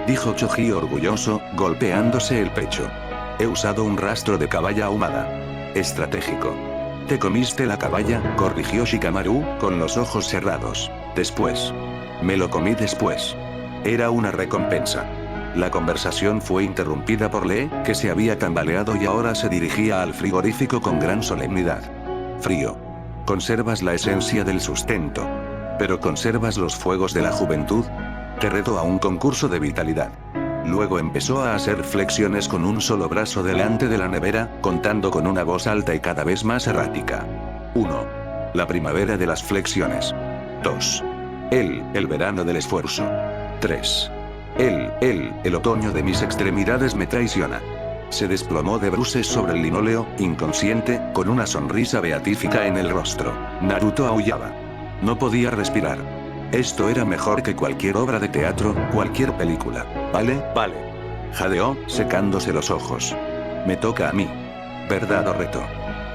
A: Dijo Choji orgulloso, golpeándose el pecho. He usado un rastro de caballa ahumada. Estratégico. ¿Te comiste la caballa? Corrigió Shikamaru, con los ojos cerrados. Después. Me lo comí después. Era una recompensa. La conversación fue interrumpida por Lee, que se había tambaleado y ahora se dirigía al frigorífico con gran solemnidad. Frío. Conservas la esencia del sustento. ¿Pero conservas los fuegos de la juventud? Te retó a un concurso de vitalidad. Luego empezó a hacer flexiones con un solo brazo delante de la nevera, contando con una voz alta y cada vez más errática. 1. La primavera de las flexiones. 2. El verano del esfuerzo. 3. El otoño de mis extremidades me traiciona. Se desplomó de bruces sobre el linóleo, inconsciente, con una sonrisa beatífica en el rostro. Naruto aullaba. No podía respirar. Esto era mejor que cualquier obra de teatro, cualquier película. ¿Vale? Vale. Jadeó, secándose los ojos. Me toca a mí. ¿Verdad o reto?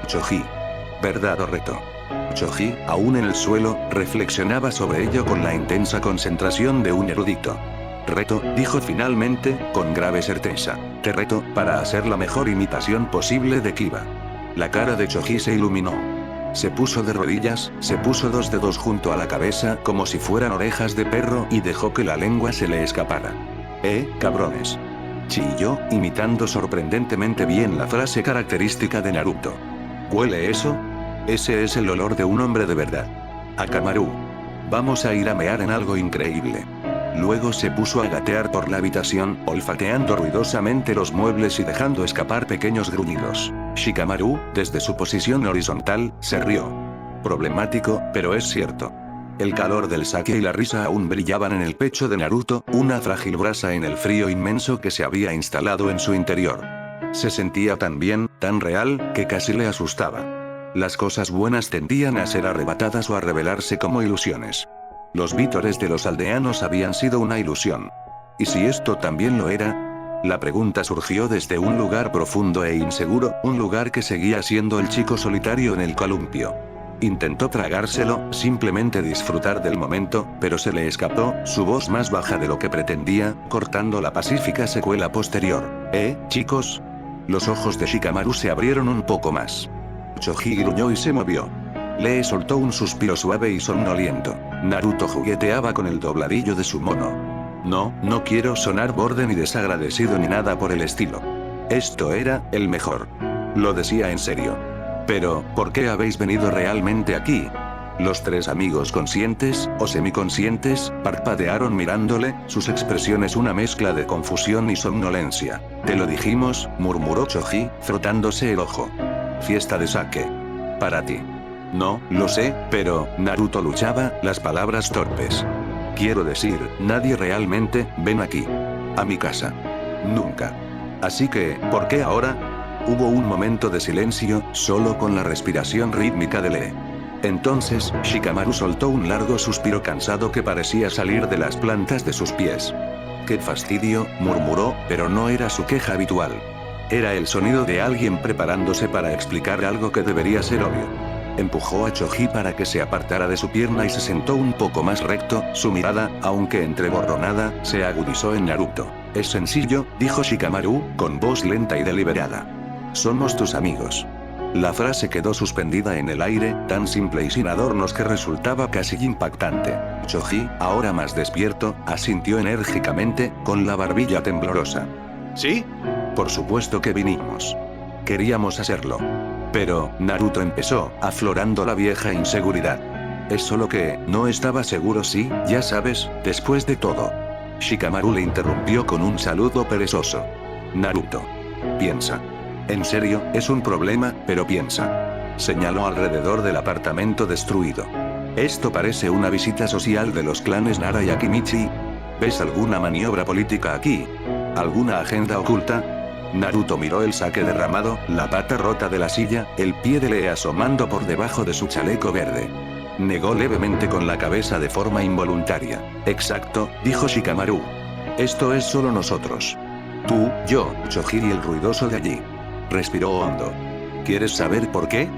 A: Choji. ¿Verdad o reto? Choji, aún en el suelo, reflexionaba sobre ello con la intensa concentración de un erudito. Reto, dijo finalmente, con grave certeza. Te reto, para hacer la mejor imitación posible de Kiba. La cara de Choji se iluminó. Se puso de rodillas, se puso 2 dedos junto a la cabeza como si fueran orejas de perro y dejó que la lengua se le escapara. Cabrones. Chilló, imitando sorprendentemente bien la frase característica de Naruto. ¿Huele eso? Ese es el olor de un hombre de verdad. Akamaru. Vamos a ir a mear en algo increíble. Luego se puso a gatear por la habitación, olfateando ruidosamente los muebles y dejando escapar pequeños gruñidos. Shikamaru, desde su posición horizontal, se rió. Problemático, pero es cierto. El calor del sake y la risa aún brillaban en el pecho de Naruto, una frágil brasa en el frío inmenso que se había instalado en su interior. Se sentía tan bien, tan real, que casi le asustaba. Las cosas buenas tendían a ser arrebatadas o a revelarse como ilusiones. Los vítores de los aldeanos habían sido una ilusión. ¿Y si esto también lo era? La pregunta surgió desde un lugar profundo e inseguro, un lugar que seguía siendo el chico solitario en el columpio. Intentó tragárselo, simplemente disfrutar del momento, pero se le escapó, su voz más baja de lo que pretendía, cortando la pacífica secuela posterior. Chicos? Los ojos de Shikamaru se abrieron un poco más. Choji gruñó y se movió. Lee soltó un suspiro suave y somnoliento. Naruto jugueteaba con el dobladillo de su mono. No quiero sonar borde ni desagradecido ni nada por el estilo. Esto era el mejor. Lo decía en serio. Pero, ¿por qué habéis venido realmente aquí? Los 3 amigos conscientes, o semiconscientes, parpadearon mirándole, sus expresiones una mezcla de confusión y somnolencia. Te lo dijimos, murmuró Choji, frotándose el ojo. Fiesta de sake. Para ti. No, lo sé, pero, Naruto luchaba, las palabras torpes. Quiero decir, nadie realmente, ven aquí. A mi casa. Nunca. Así que, ¿por qué ahora? Hubo un momento de silencio, solo con la respiración rítmica de Lee. Entonces, Shikamaru soltó un largo suspiro cansado que parecía salir de las plantas de sus pies. ¡Qué fastidio!, murmuró, pero no era su queja habitual. Era el sonido de alguien preparándose para explicar algo que debería ser obvio. Empujó a Choji para que se apartara de su pierna y se sentó un poco más recto, su mirada, aunque entreborronada, se agudizó en Naruto. Es sencillo, dijo Shikamaru, con voz lenta y deliberada. Somos tus amigos. La frase quedó suspendida en el aire, tan simple y sin adornos que resultaba casi impactante. Choji, ahora más despierto, asintió enérgicamente, con la barbilla temblorosa. ¿Sí? Por supuesto que vinimos. Queríamos hacerlo. Pero, Naruto empezó, aflorando la vieja inseguridad. Es solo que, no estaba seguro si, ya sabes, después de todo. Shikamaru le interrumpió con un saludo perezoso. Naruto. Piensa. En serio, es un problema, pero piensa. Señaló alrededor del apartamento destruido. Esto parece una visita social de los clanes Nara y Akimichi. ¿Ves alguna maniobra política aquí? ¿Alguna agenda oculta? Naruto miró el sake derramado, la pata rota de la silla, el pie de Lee asomando por debajo de su chaleco verde. Negó levemente con la cabeza de forma involuntaria. Exacto, dijo Shikamaru. Esto es solo nosotros. Tú, yo, Choji y el ruidoso de allí. Respiró hondo. ¿Quieres saber por qué?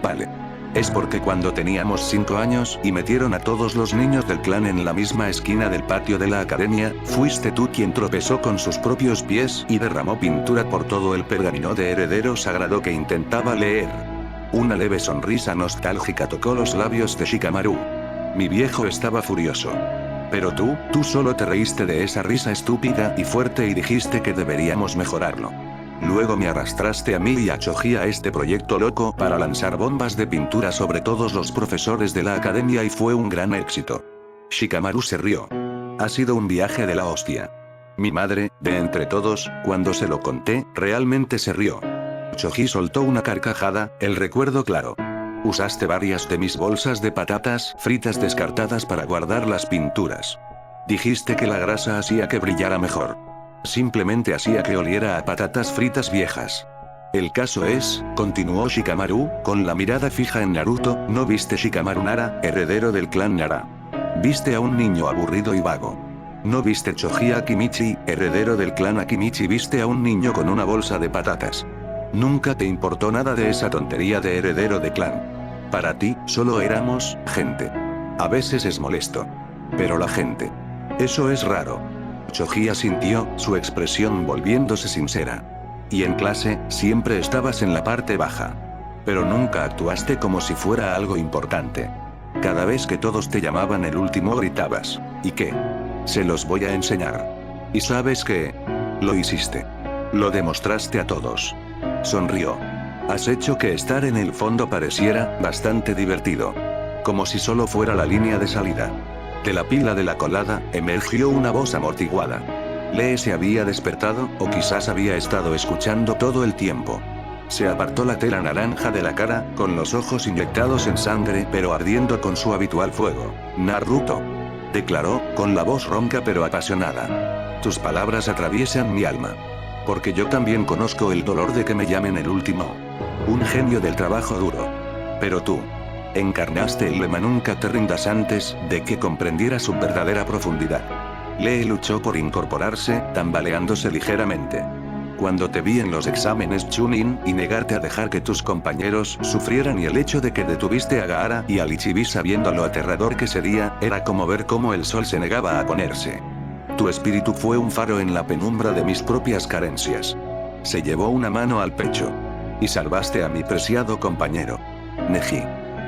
A: Vale. Es porque cuando teníamos 5 años y metieron a todos los niños del clan en la misma esquina del patio de la academia, fuiste tú quien tropezó con sus propios pies y derramó pintura por todo el pergamino de heredero sagrado que intentaba leer. Una leve sonrisa nostálgica tocó los labios de Shikamaru. Mi viejo estaba furioso. Pero tú solo te reíste de esa risa estúpida y fuerte y dijiste que deberíamos mejorarlo. Luego me arrastraste a mí y a Choji a este proyecto loco para lanzar bombas de pintura sobre todos los profesores de la academia y fue un gran éxito. Shikamaru se rió. Ha sido un viaje de la hostia. Mi madre, de entre todos, cuando se lo conté, realmente se rió. Choji soltó una carcajada, el recuerdo claro. Usaste varias de mis bolsas de patatas fritas descartadas para guardar las pinturas. Dijiste que la grasa hacía que brillara mejor. Simplemente hacía que oliera a patatas fritas viejas. El caso es, continuó Shikamaru, con la mirada fija en Naruto, no viste Shikamaru Nara, heredero del clan Nara. Viste a un niño aburrido y vago. No viste Choji Akimichi, heredero del clan Akimichi, viste a un niño con una bolsa de patatas. Nunca te importó nada de esa tontería de heredero de clan. Para ti, solo éramos, gente. A veces es molesto. Pero la gente. Eso es raro. Choji asintió, su expresión volviéndose sincera. Y en clase, siempre estabas en la parte baja. Pero nunca actuaste como si fuera algo importante. Cada vez que todos te llamaban el último gritabas. ¿Y qué? Se los voy a enseñar. ¿Y sabes qué? Lo hiciste. Lo demostraste a todos. Sonrió. Has hecho que estar en el fondo pareciera bastante divertido. Como si solo fuera la línea de salida. De la pila de la colada, emergió una voz amortiguada. Lee se había despertado, o quizás había estado escuchando todo el tiempo. Se apartó la tela naranja de la cara, con los ojos inyectados en sangre pero ardiendo con su habitual fuego. Naruto. Declaró, con la voz ronca pero apasionada. Tus palabras atraviesan mi alma. Porque yo también conozco el dolor de que me llamen el último. Un genio del trabajo duro. Pero tú. Encarnaste el lema nunca te rindas antes de que comprendiera su verdadera profundidad. Lee luchó por incorporarse, tambaleándose ligeramente. Cuando te vi en los exámenes Chunin y negarte a dejar que tus compañeros sufrieran y el hecho de que detuviste a Gaara y a Ichibi sabiendo lo aterrador que sería, era como ver cómo el sol se negaba a ponerse. Tu espíritu fue un faro en la penumbra de mis propias carencias. Se llevó una mano al pecho. Y salvaste a mi preciado compañero. Neji.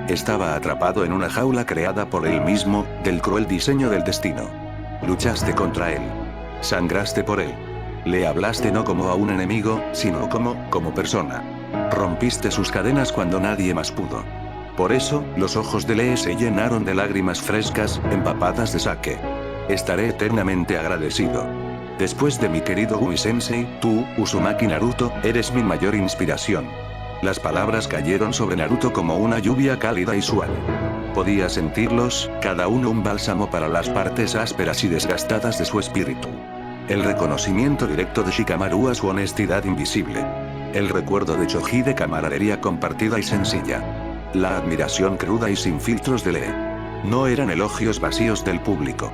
A: Estaba atrapado en una jaula creada por él mismo, del cruel diseño del destino. Luchaste contra él. Sangraste por él. Le hablaste no como a un enemigo, sino como persona. Rompiste sus cadenas cuando nadie más pudo. Por eso, los ojos de Lee se llenaron de lágrimas frescas, empapadas de sake. Estaré eternamente agradecido. Después de mi querido Ui Sensei, tú, Uzumaki Naruto, eres mi mayor inspiración. Las palabras cayeron sobre Naruto como una lluvia cálida y suave. Podía sentirlos, cada uno un bálsamo para las partes ásperas y desgastadas de su espíritu. El reconocimiento directo de Shikamaru a su honestidad invisible. El recuerdo de Choji de camaradería compartida y sencilla. La admiración cruda y sin filtros de Lee. No eran elogios vacíos del público.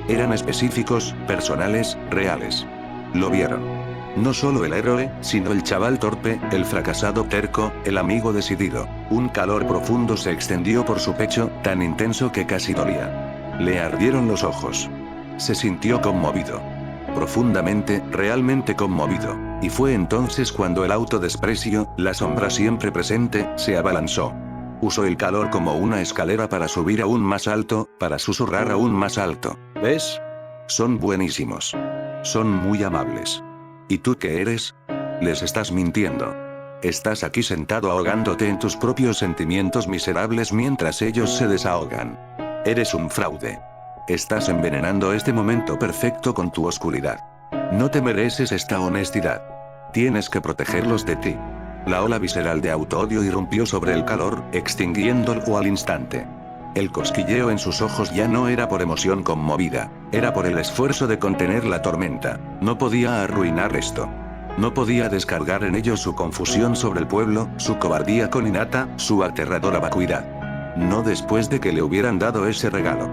A: Eran específicos, personales, reales. Lo vieron. No solo el héroe, sino el chaval torpe, el fracasado terco, el amigo decidido. Un calor profundo se extendió por su pecho, tan intenso que casi dolía. Le ardieron los ojos. Se sintió conmovido. Profundamente, realmente conmovido. Y fue entonces cuando el autodesprecio, la sombra siempre presente, se abalanzó. Usó el calor como una escalera para subir aún más alto, para susurrar aún más alto. ¿Ves? Son buenísimos. Son muy amables. ¿Y tú qué eres? Les estás mintiendo. Estás aquí sentado ahogándote en tus propios sentimientos miserables mientras ellos se desahogan. Eres un fraude. Estás envenenando este momento perfecto con tu oscuridad. No te mereces esta honestidad. Tienes que protegerlos de ti. La ola visceral de autoodio irrumpió sobre el calor, extinguiéndolo al instante. El cosquilleo en sus ojos ya no era por emoción conmovida, era por el esfuerzo de contener la tormenta. No podía arruinar esto. No podía descargar en ellos su confusión sobre el pueblo, su cobardía con Hinata, su aterradora vacuidad. No después de que le hubieran dado ese regalo.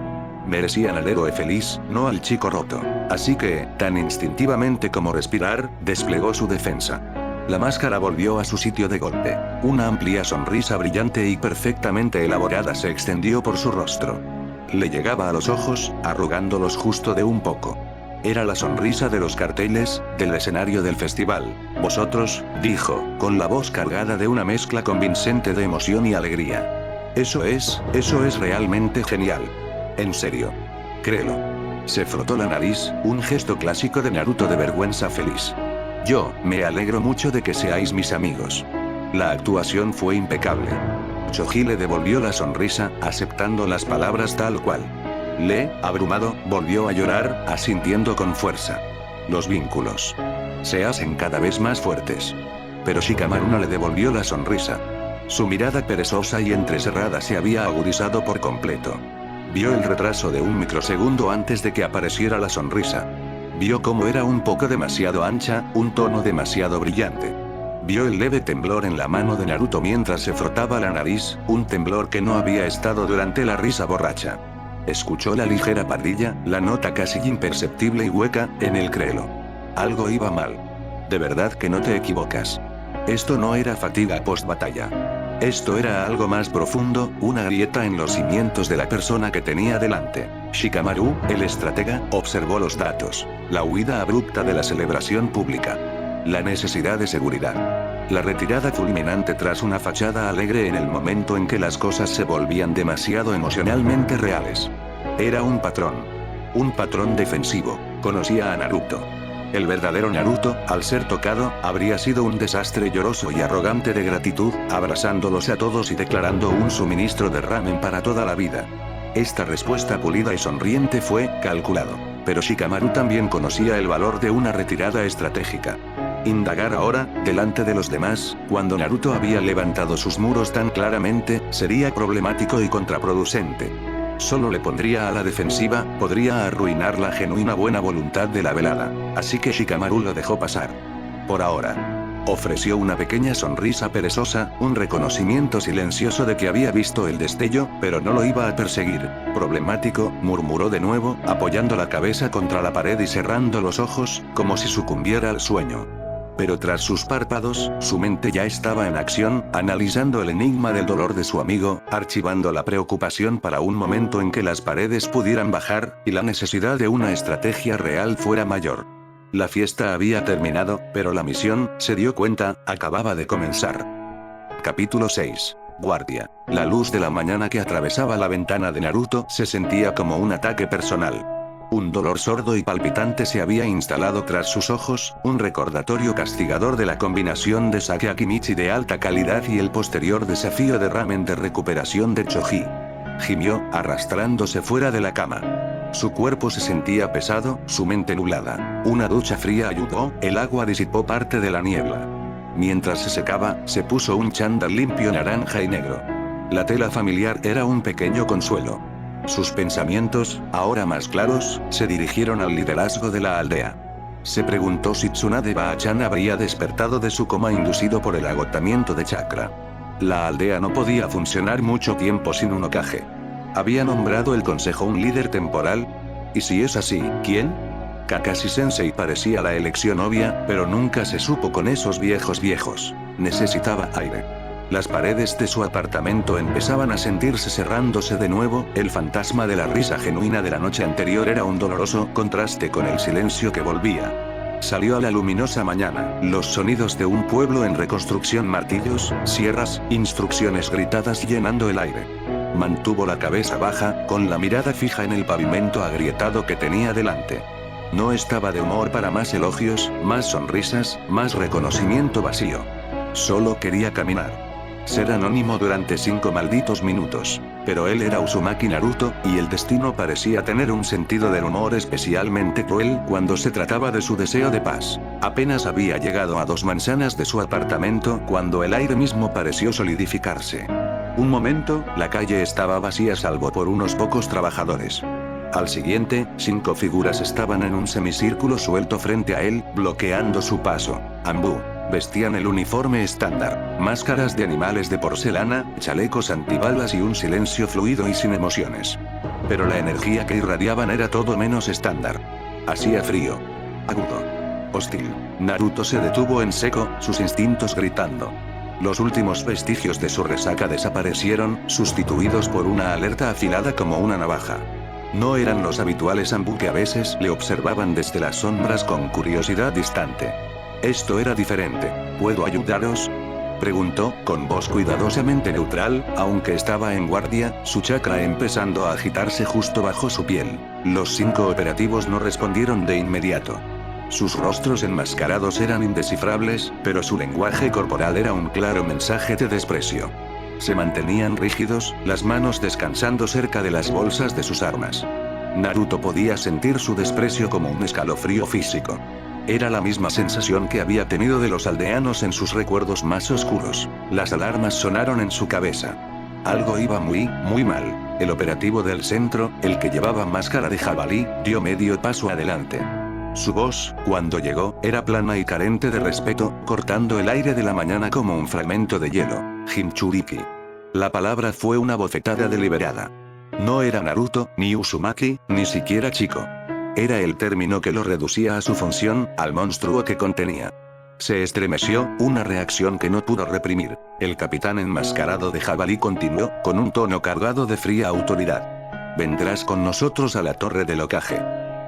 A: Merecían al héroe feliz, no al chico roto. Así que, tan instintivamente como respirar, desplegó su defensa. La máscara volvió a su sitio de golpe. Una amplia sonrisa brillante y perfectamente elaborada se extendió por su rostro. Le llegaba a los ojos, arrugándolos justo de un poco. Era la sonrisa de los carteles, del escenario del festival. Vosotros, dijo, con la voz cargada de una mezcla convincente de emoción y alegría. Eso es realmente genial. En serio. Créelo. Se frotó la nariz, un gesto clásico de Naruto de vergüenza feliz. Yo, me alegro mucho de que seáis mis amigos. La actuación fue impecable. Choji le devolvió la sonrisa, aceptando las palabras tal cual. Lee, abrumado, volvió a llorar, asintiendo con fuerza. Los vínculos se hacen cada vez más fuertes. Pero Shikamaru no le devolvió la sonrisa. Su mirada perezosa y entrecerrada se había agudizado por completo. Vio el retraso de un microsegundo antes de que apareciera la sonrisa. Vio cómo era un poco demasiado ancha, un tono demasiado brillante. Vio el leve temblor en la mano de Naruto mientras se frotaba la nariz, un temblor que no había estado durante la risa borracha. Escuchó la ligera parrilla, la nota casi imperceptible y hueca, en el créelo. Algo iba mal. De verdad que no te equivocas. Esto no era fatiga post-batalla. Esto era algo más profundo, una grieta en los cimientos de la persona que tenía delante. Shikamaru, el estratega, observó los datos. La huida abrupta de la celebración pública. La necesidad de seguridad. La retirada fulminante tras una fachada alegre en el momento en que las cosas se volvían demasiado emocionalmente reales. Era un patrón. Un patrón defensivo. Conocía a Naruto. El verdadero Naruto, al ser tocado, habría sido un desastre lloroso y arrogante de gratitud, abrazándolos a todos y declarando un suministro de ramen para toda la vida. Esta respuesta pulida y sonriente fue, calculado. Pero Shikamaru también conocía el valor de una retirada estratégica. Indagar ahora, delante de los demás, cuando Naruto había levantado sus muros tan claramente, sería problemático y contraproducente. Solo le pondría a la defensiva, podría arruinar la genuina buena voluntad de la velada. Así que Shikamaru lo dejó pasar. Por ahora. Ofreció una pequeña sonrisa perezosa, un reconocimiento silencioso de que había visto el destello, pero no lo iba a perseguir. Problemático, murmuró de nuevo, apoyando la cabeza contra la pared y cerrando los ojos, como si sucumbiera al sueño. Pero tras sus párpados, su mente ya estaba en acción, analizando el enigma del dolor de su amigo, archivando la preocupación para un momento en que las paredes pudieran bajar, y la necesidad de una estrategia real fuera mayor. La fiesta había terminado, pero la misión, se dio cuenta, acababa de comenzar. Capítulo 6. Guardia. La luz de la mañana que atravesaba la ventana de Naruto se sentía como un ataque personal. Un dolor sordo y palpitante se había instalado tras sus ojos, un recordatorio castigador de la combinación de sake Akimichi de alta calidad y el posterior desafío de ramen de recuperación de Choji. Gimió, arrastrándose fuera de la cama. Su cuerpo se sentía pesado, su mente nublada. Una ducha fría ayudó, el agua disipó parte de la niebla. Mientras se secaba, se puso un chándal limpio naranja y negro. La tela familiar era un pequeño consuelo. Sus pensamientos, ahora más claros, se dirigieron al liderazgo de la aldea. Se preguntó si Tsunade Baa-chan habría despertado de su coma inducido por el agotamiento de chakra. La aldea no podía funcionar mucho tiempo sin un Hokage. ¿Había nombrado el consejo un líder temporal? Y si es así, ¿quién? Kakashi Sensei parecía la elección obvia, pero nunca se supo con esos viejos. Necesitaba aire. Las paredes de su apartamento empezaban a sentirse cerrándose de nuevo, el fantasma de la risa genuina de la noche anterior era un doloroso contraste con el silencio que volvía. Salió a la luminosa mañana, los sonidos de un pueblo en reconstrucción, martillos, sierras, instrucciones gritadas llenando el aire. Mantuvo la cabeza baja, con la mirada fija en el pavimento agrietado que tenía delante. No estaba de humor para más elogios, más sonrisas, más reconocimiento vacío. Solo quería caminar. Ser anónimo durante 5 malditos minutos. Pero él era Uzumaki Naruto, y el destino parecía tener un sentido del humor especialmente cruel cuando se trataba de su deseo de paz. Apenas había llegado a 2 manzanas de su apartamento cuando el aire mismo pareció solidificarse. Un momento, la calle estaba vacía salvo por unos pocos trabajadores. Al siguiente, 5 figuras estaban en un semicírculo suelto frente a él, bloqueando su paso. Ambú. Vestían el uniforme estándar, máscaras de animales de porcelana, chalecos antibalas y un silencio fluido y sin emociones. Pero la energía que irradiaban era todo menos estándar. Hacía frío. Agudo. Hostil. Naruto se detuvo en seco, sus instintos gritando. Los últimos vestigios de su resaca desaparecieron, sustituidos por una alerta afilada como una navaja. No eran los habituales Anbu que a veces le observaban desde las sombras con curiosidad distante. Esto era diferente. ¿Puedo ayudaros?, preguntó, con voz cuidadosamente neutral, aunque estaba en guardia, su chakra empezando a agitarse justo bajo su piel. Los 5 operativos no respondieron de inmediato. Sus rostros enmascarados eran indescifrables, pero su lenguaje corporal era un claro mensaje de desprecio. Se mantenían rígidos, las manos descansando cerca de las bolsas de sus armas. Naruto podía sentir su desprecio como un escalofrío físico. Era la misma sensación que había tenido de los aldeanos en sus recuerdos más oscuros. Las alarmas sonaron en su cabeza. Algo iba muy mal. El operativo del centro, el que llevaba máscara de jabalí, dio medio paso adelante. Su voz, cuando llegó, era plana y carente de respeto, cortando el aire de la mañana como un fragmento de hielo. Jinchuriki. La palabra fue una bofetada deliberada. No era Naruto, ni Uzumaki, ni siquiera Chico. Era el término que lo reducía a su función, al monstruo que contenía. Se estremeció, una reacción que no pudo reprimir. El capitán enmascarado de jabalí continuó, con un tono cargado de fría autoridad. Vendrás con nosotros a la torre del Hokage.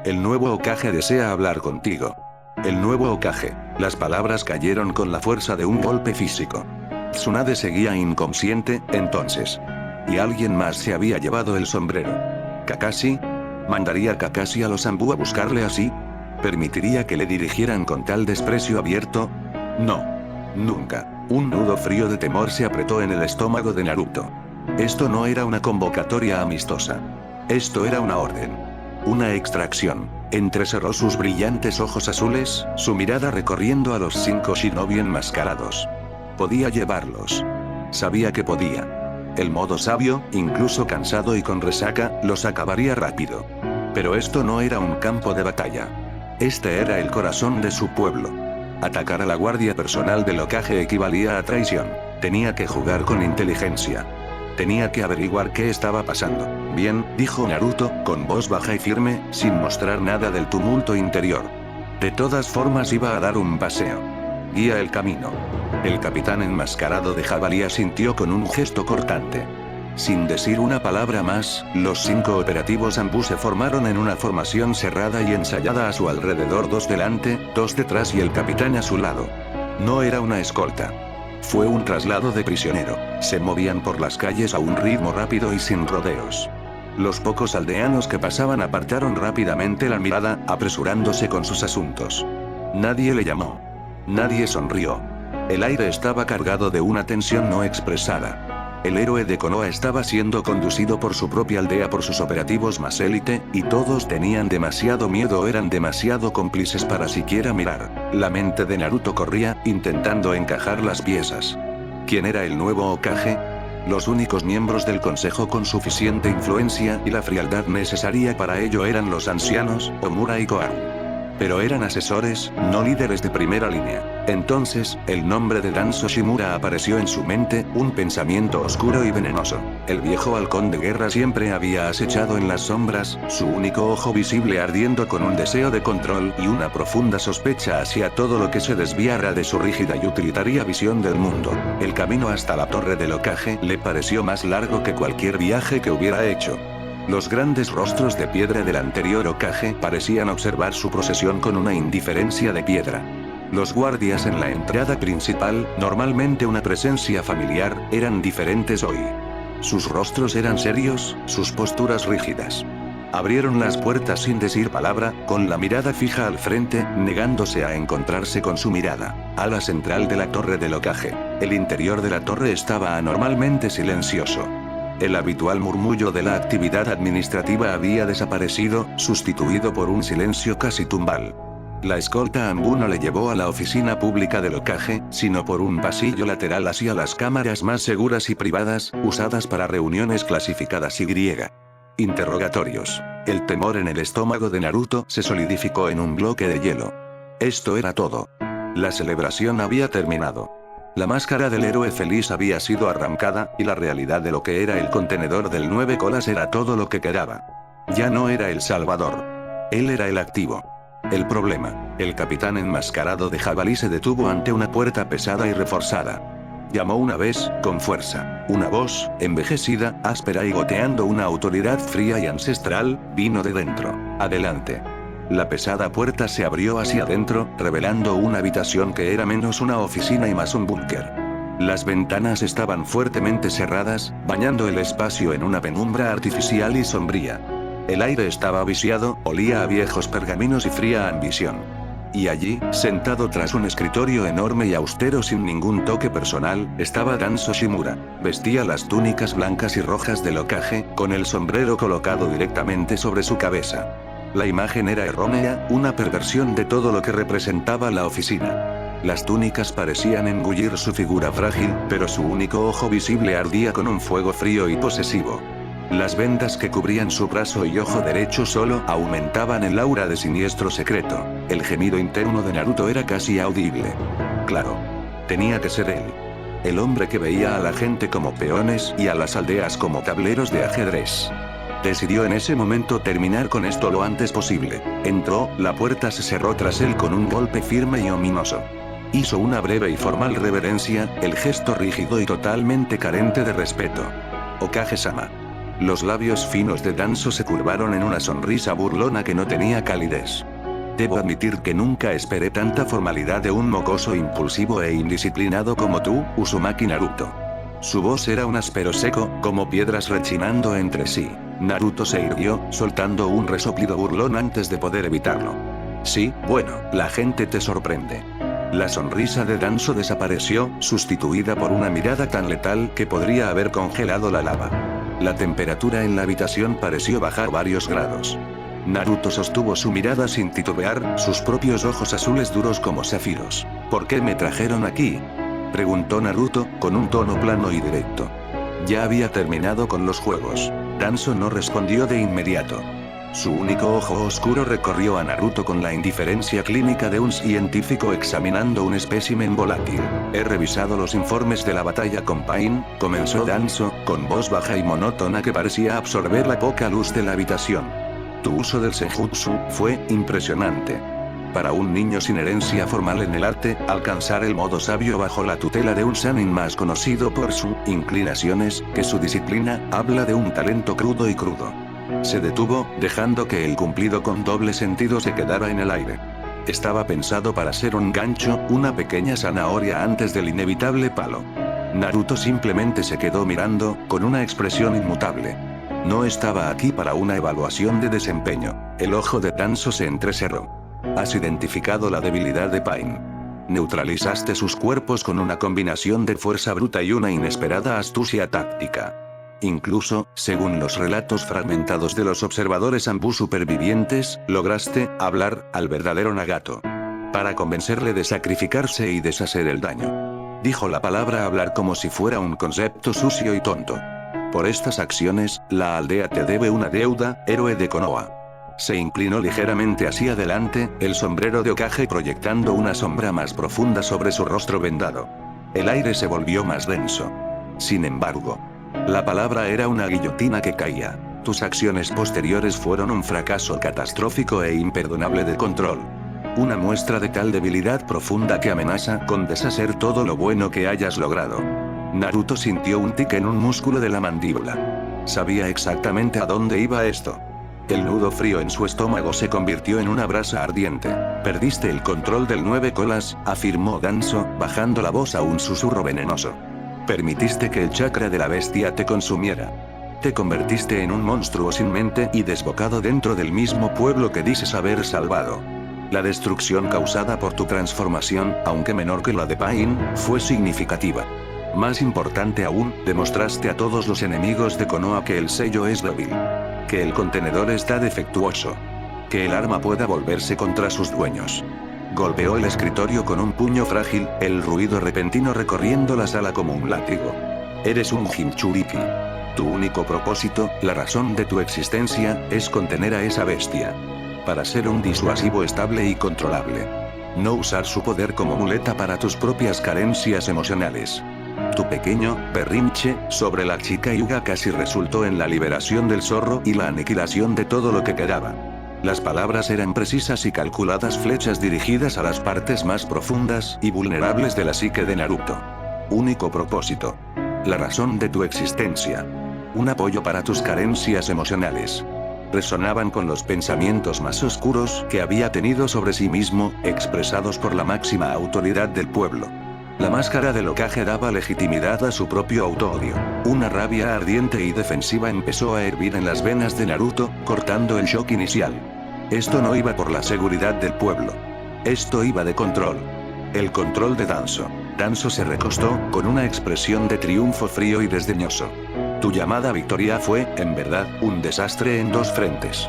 A: El nuevo Hokage desea hablar contigo. El nuevo Hokage. Las palabras cayeron con la fuerza de un golpe físico. Tsunade seguía inconsciente, entonces. Y alguien más se había llevado el sombrero. ¿Kakashi? ¿Mandaría Kakashi a los Anbu a buscarle así? ¿Permitiría que le dirigieran con tal desprecio abierto? No. Nunca. Un nudo frío de temor se apretó en el estómago de Naruto. Esto no era una convocatoria amistosa. Esto era una orden. Una extracción. Entrecerró sus brillantes ojos azules, su mirada recorriendo a los 5 shinobi enmascarados. Podía llevarlos. Sabía que podía. El modo sabio, incluso cansado y con resaca, los acabaría rápido. Pero esto no era un campo de batalla. Este era el corazón de su pueblo. Atacar a la guardia personal del Hokage equivalía a traición. Tenía que jugar con inteligencia. Tenía que averiguar qué estaba pasando. Bien, dijo Naruto, con voz baja y firme, sin mostrar nada del tumulto interior. De todas formas iba a dar un paseo. Guía el camino. El capitán enmascarado de jabalí asintió con un gesto cortante. Sin decir una palabra más, los 5 operativos Anbu se formaron en una formación cerrada y ensayada a su alrededor, 2 delante, 2 detrás y el capitán a su lado. No era una escolta. Fue un traslado de prisionero. Se movían por las calles a un ritmo rápido y sin rodeos. Los pocos aldeanos que pasaban apartaron rápidamente la mirada, apresurándose con sus asuntos. Nadie le llamó. Nadie sonrió. El aire estaba cargado de una tensión no expresada. El héroe de Konoha estaba siendo conducido por su propia aldea por sus operativos más élite, y todos tenían demasiado miedo o eran demasiado cómplices para siquiera mirar. La mente de Naruto corría, intentando encajar las piezas. ¿Quién era el nuevo Hokage? Los únicos miembros del consejo con suficiente influencia y la frialdad necesaria para ello eran los ancianos, Omura y Koharu. Pero eran asesores, no líderes de primera línea. Entonces, el nombre de Danzo Shimura apareció en su mente, un pensamiento oscuro y venenoso. El viejo halcón de guerra siempre había acechado en las sombras, su único ojo visible ardiendo con un deseo de control y una profunda sospecha hacia todo lo que se desviara de su rígida y utilitaria visión del mundo. El camino hasta la torre del Hokage le pareció más largo que cualquier viaje que hubiera hecho. Los grandes rostros de piedra del anterior Hokage parecían observar su procesión con una indiferencia de piedra. Los guardias en la entrada principal, normalmente una presencia familiar, eran diferentes hoy. Sus rostros eran serios, sus posturas rígidas. Abrieron las puertas sin decir palabra, con la mirada fija al frente, negándose a encontrarse con su mirada. Ala central de la torre del Hokage. El interior de la torre estaba anormalmente silencioso. El habitual murmullo de la actividad administrativa había desaparecido, sustituido por un silencio casi tumbal. La escolta Anbu no le llevó a la oficina pública del Hokage, sino por un pasillo lateral hacia las cámaras más seguras y privadas, usadas para reuniones clasificadas y interrogatorios. El temor en el estómago de Naruto se solidificó en un bloque de hielo. Esto era todo. La celebración había terminado. La máscara del héroe feliz había sido arrancada, y la realidad de lo que era el contenedor del 9 colas era todo lo que quedaba. Ya no era el salvador. Él era el activo. El problema. El capitán enmascarado de jabalí se detuvo ante una puerta pesada y reforzada. Llamó una vez, con fuerza. Una voz, envejecida, áspera y goteando una autoridad fría y ancestral, vino de dentro. Adelante. La pesada puerta se abrió hacia adentro, revelando una habitación que era menos una oficina y más un búnker. Las ventanas estaban fuertemente cerradas, bañando el espacio en una penumbra artificial y sombría. El aire estaba viciado, olía a viejos pergaminos y fría ambición. Y allí, sentado tras un escritorio enorme y austero sin ningún toque personal, estaba Danzo Shimura. Vestía las túnicas blancas y rojas del Hokage, con el sombrero colocado directamente sobre su cabeza. La imagen era errónea, una perversión de todo lo que representaba la oficina. Las túnicas parecían engullir su figura frágil, pero su único ojo visible ardía con un fuego frío y posesivo. Las vendas que cubrían su brazo y ojo derecho solo aumentaban el aura de siniestro secreto. El gemido interno de Naruto era casi audible. Claro. Tenía que ser él. El hombre que veía a la gente como peones y a las aldeas como tableros de ajedrez. Decidió en ese momento terminar con esto lo antes posible. Entró, la puerta se cerró tras él con un golpe firme y ominoso. Hizo una breve y formal reverencia, el gesto rígido y totalmente carente de respeto. Hokage-sama. Los labios finos de Danzo se curvaron en una sonrisa burlona que no tenía calidez. Debo admitir que nunca esperé tanta formalidad de un mocoso impulsivo e indisciplinado como tú, Uzumaki Naruto. Su voz era un áspero seco, como piedras rechinando entre sí. Naruto se irguió, soltando un resoplido burlón antes de poder evitarlo. Sí, bueno, la gente te sorprende. La sonrisa de Danzo desapareció, sustituida por una mirada tan letal que podría haber congelado la lava. La temperatura en la habitación pareció bajar varios grados. Naruto sostuvo su mirada sin titubear, sus propios ojos azules duros como zafiros. ¿Por qué me trajeron aquí?, preguntó Naruto, con un tono plano y directo. Ya había terminado con los juegos. Danzo no respondió de inmediato. Su único ojo oscuro recorrió a Naruto con la indiferencia clínica de un científico examinando un espécimen volátil. He revisado los informes de la batalla con Pain, comenzó Danzo, con voz baja y monótona que parecía absorber la poca luz de la habitación. Tu uso del Senjutsu fue impresionante. Para un niño sin herencia formal en el arte, alcanzar el modo sabio bajo la tutela de un Sannin más conocido por sus inclinaciones que su disciplina, habla de un talento crudo y crudo. Se detuvo, dejando que el cumplido con doble sentido se quedara en el aire. Estaba pensado para ser un gancho, una pequeña zanahoria antes del inevitable palo. Naruto simplemente se quedó mirando, con una expresión inmutable. No estaba aquí para una evaluación de desempeño. El ojo de Danzo se entrecerró. Has identificado la debilidad de Pain. Neutralizaste sus cuerpos con una combinación de fuerza bruta y una inesperada astucia táctica. Incluso, según los relatos fragmentados de los observadores Anbu supervivientes, lograste hablar al verdadero Nagato. Para convencerle de sacrificarse y deshacer el daño. Dijo la palabra hablar como si fuera un concepto sucio y tonto. Por estas acciones, la aldea te debe una deuda, héroe de Konoha. Se inclinó ligeramente hacia adelante, el sombrero de Hokage proyectando una sombra más profunda sobre su rostro vendado. El aire se volvió más denso. Sin embargo, la palabra era una guillotina que caía. Tus acciones posteriores fueron un fracaso catastrófico e imperdonable de control. Una muestra de tal debilidad profunda que amenaza con deshacer todo lo bueno que hayas logrado. Naruto sintió un tic en un músculo de la mandíbula. Sabía exactamente a dónde iba esto. El nudo frío en su estómago se convirtió en una brasa ardiente. Perdiste el control del 9 colas, afirmó Danzo, bajando la voz a un susurro venenoso. Permitiste que el chakra de la bestia te consumiera. Te convertiste en un monstruo sin mente y desbocado dentro del mismo pueblo que dices haber salvado. La destrucción causada por tu transformación, aunque menor que la de Pain, fue significativa. Más importante aún, demostraste a todos los enemigos de Konoha que el sello es débil. Que el contenedor está defectuoso. Que el arma pueda volverse contra sus dueños. Golpeó el escritorio con un puño frágil, el ruido repentino recorriendo la sala como un látigo. Eres un Jinchuriki. Tu único propósito, la razón de tu existencia, es contener a esa bestia. Para ser un disuasivo estable y controlable. No usar su poder como muleta para tus propias carencias emocionales. Tu pequeño berrinche sobre la chica Hyuga casi resultó en la liberación del zorro y la aniquilación de todo lo que quedaba. Las palabras eran precisas y calculadas flechas dirigidas a las partes más profundas y vulnerables de la psique de Naruto. Único propósito. La razón de tu existencia. Un apoyo para tus carencias emocionales. Resonaban con los pensamientos más oscuros que había tenido sobre sí mismo, expresados por la máxima autoridad del pueblo. La máscara del Hokage daba legitimidad a su propio autoodio. Una rabia ardiente y defensiva empezó a hervir en las venas de Naruto, cortando el shock inicial. Esto no iba por la seguridad del pueblo. Esto iba de control. El control de Danzo. Danzo se recostó, con una expresión de triunfo frío y desdeñoso. Tu llamada victoria fue, en verdad, un desastre en dos frentes.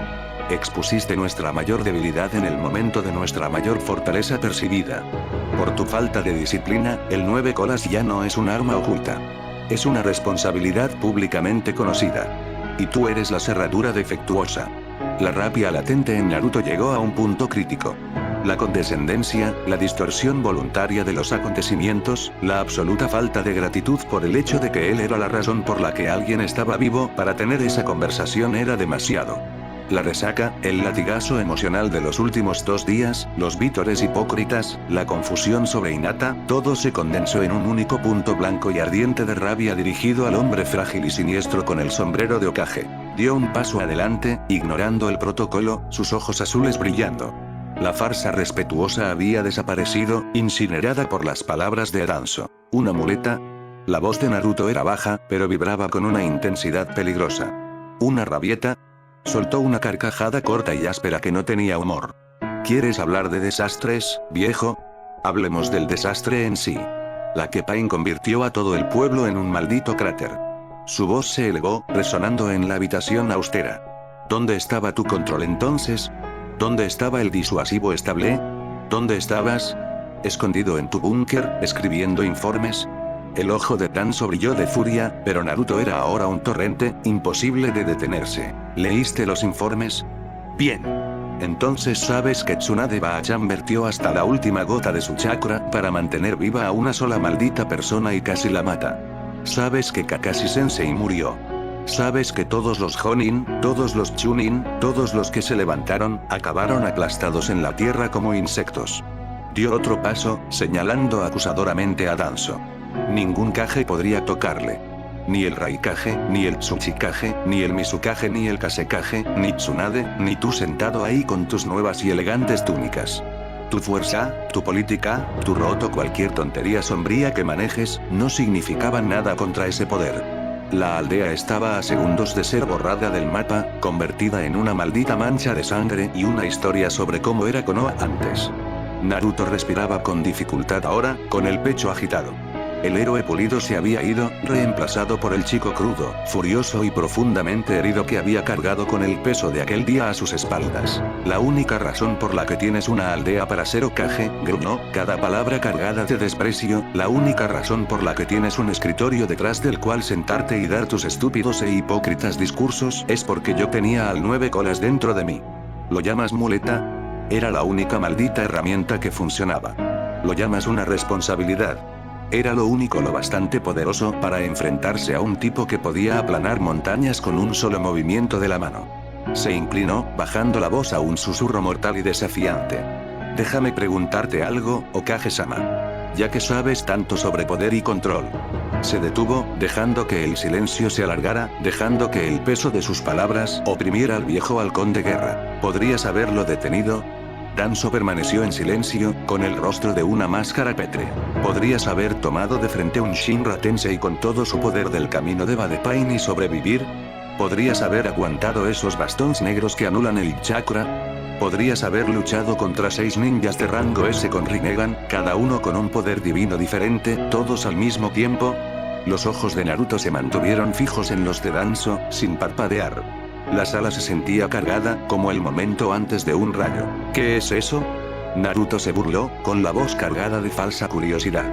A: Expusiste nuestra mayor debilidad en el momento de nuestra mayor fortaleza percibida. Por tu falta de disciplina, el 9 colas ya no es un arma oculta. Es una responsabilidad públicamente conocida. Y tú eres la cerradura defectuosa. La rabia latente en Naruto llegó a un punto crítico. La condescendencia, la distorsión voluntaria de los acontecimientos, la absoluta falta de gratitud por el hecho de que él era la razón por la que alguien estaba vivo para tener esa conversación era demasiado. La resaca, el latigazo emocional de los últimos 2 días, los vítores hipócritas, la confusión sobre Hinata, todo se condensó en un único punto blanco y ardiente de rabia dirigido al hombre frágil y siniestro con el sombrero de Hokage. Dio un paso adelante, ignorando el protocolo, sus ojos azules brillando. La farsa respetuosa había desaparecido, incinerada por las palabras de Danzo. ¿Una muleta? La voz de Naruto era baja, pero vibraba con una intensidad peligrosa. ¿Una rabieta? Soltó una carcajada corta y áspera que no tenía humor. ¿Quieres hablar de desastres, viejo? Hablemos del desastre en sí. La que Pain convirtió a todo el pueblo en un maldito cráter. Su voz se elevó, resonando en la habitación austera. ¿Dónde estaba tu control entonces? ¿Dónde estaba el disuasivo estable? ¿Dónde estabas? ¿Escondido en tu búnker, escribiendo informes? El ojo de Danzo brilló de furia, pero Naruto era ahora un torrente, imposible de detenerse. ¿Leíste los informes? Bien. Entonces sabes que Tsunade Bachan vertió hasta la última gota de su chakra para mantener viva a una sola maldita persona y casi la mata. Sabes que Kakashi Sensei murió. Sabes que todos los Jonin, todos los Chunin, todos los que se levantaron, acabaron aplastados en la tierra como insectos. Dio otro paso, señalando acusadoramente a Danzo. Ningún Kage podría tocarle. Ni el Raikage, ni el Tsuchikage, ni el Mizukage, ni el Kasekage, ni Tsunade, ni tú sentado ahí con tus nuevas y elegantes túnicas. Tu fuerza, tu política, tu roto, cualquier tontería sombría que manejes, no significaban nada contra ese poder. La aldea estaba a segundos de ser borrada del mapa, convertida en una maldita mancha de sangre y una historia sobre cómo era Konoha antes. Naruto respiraba con dificultad ahora, con el pecho agitado. El héroe pulido se había ido, reemplazado por el chico crudo, furioso y profundamente herido que había cargado con el peso de aquel día a sus espaldas. La única razón por la que tienes una aldea para ser Hokage, gruñó, cada palabra cargada de desprecio, la única razón por la que tienes un escritorio detrás del cual sentarte y dar tus estúpidos e hipócritas discursos es porque yo tenía al 9 colas dentro de mí. ¿Lo llamas muleta? Era la única maldita herramienta que funcionaba. ¿Lo llamas una responsabilidad? Era lo único lo bastante poderoso para enfrentarse a un tipo que podía aplanar montañas con un solo movimiento de la mano. Se inclinó, bajando la voz a un susurro mortal y desafiante. Déjame preguntarte algo, Hokage-sama. Ya que sabes tanto sobre poder y control. Se detuvo, dejando que el silencio se alargara, dejando que el peso de sus palabras oprimiera al viejo halcón de guerra. ¿Podrías haberlo detenido? Danzo permaneció en silencio, con el rostro de una máscara pétrea. ¿Podrías haber tomado de frente un Shinra Tensei con todo su poder del camino de Vadapain y sobrevivir? ¿Podrías haber aguantado esos bastones negros que anulan el chakra? ¿Podrías haber luchado contra 6 ninjas de rango S con Rinnegan, cada uno con un poder divino diferente, todos al mismo tiempo? Los ojos de Naruto se mantuvieron fijos en los de Danzo, sin parpadear. La sala se sentía cargada, como el momento antes de un rayo. ¿Qué es eso? Naruto se burló, con la voz cargada de falsa curiosidad.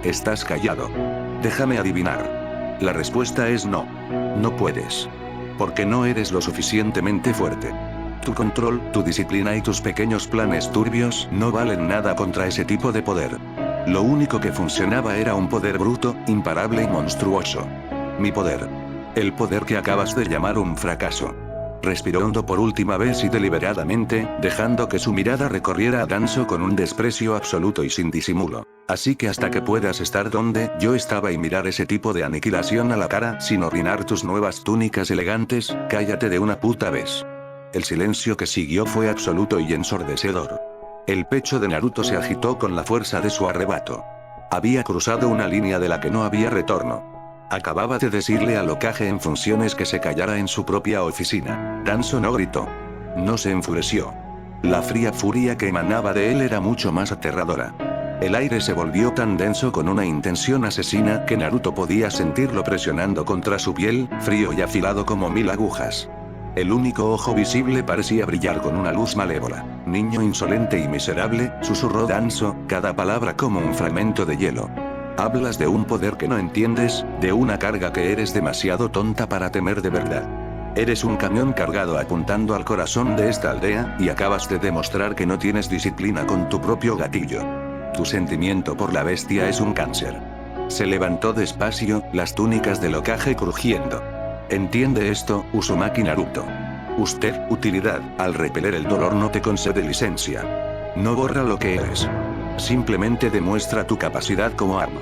A: Estás callado. Déjame adivinar. La respuesta es no. No puedes. Porque no eres lo suficientemente fuerte. Tu control, tu disciplina y tus pequeños planes turbios no valen nada contra ese tipo de poder. Lo único que funcionaba era un poder bruto, imparable y monstruoso. Mi poder. El poder que acabas de llamar un fracaso. Respiró hondo por última vez y deliberadamente, dejando que su mirada recorriera a Danzo con un desprecio absoluto y sin disimulo. Así que hasta que puedas estar donde yo estaba y mirar ese tipo de aniquilación a la cara sin orinar tus nuevas túnicas elegantes, cállate de una puta vez. El silencio que siguió fue absoluto y ensordecedor. El pecho de Naruto se agitó con la fuerza de su arrebato. Había cruzado una línea de la que no había retorno. Acababa de decirle al Hokage en funciones que se callara en su propia oficina. Danzo no gritó. No se enfureció. La fría furia que emanaba de él era mucho más aterradora. El aire se volvió tan denso con una intención asesina que Naruto podía sentirlo presionando contra su piel, frío y afilado como 1000 agujas. El único ojo visible parecía brillar con una luz malévola. Niño insolente y miserable, susurró Danzo, cada palabra como un fragmento de hielo. Hablas de un poder que no entiendes, de una carga que eres demasiado tonta para temer de verdad. Eres un camión cargado apuntando al corazón de esta aldea, y acabas de demostrar que no tienes disciplina con tu propio gatillo. Tu sentimiento por la bestia es un cáncer. Se levantó despacio, las túnicas del Hokage crujiendo. Entiende esto, Uzumaki Naruto. Usted, utilidad, al repeler el dolor no te concede licencia. No borra lo que eres. Simplemente demuestra tu capacidad como arma.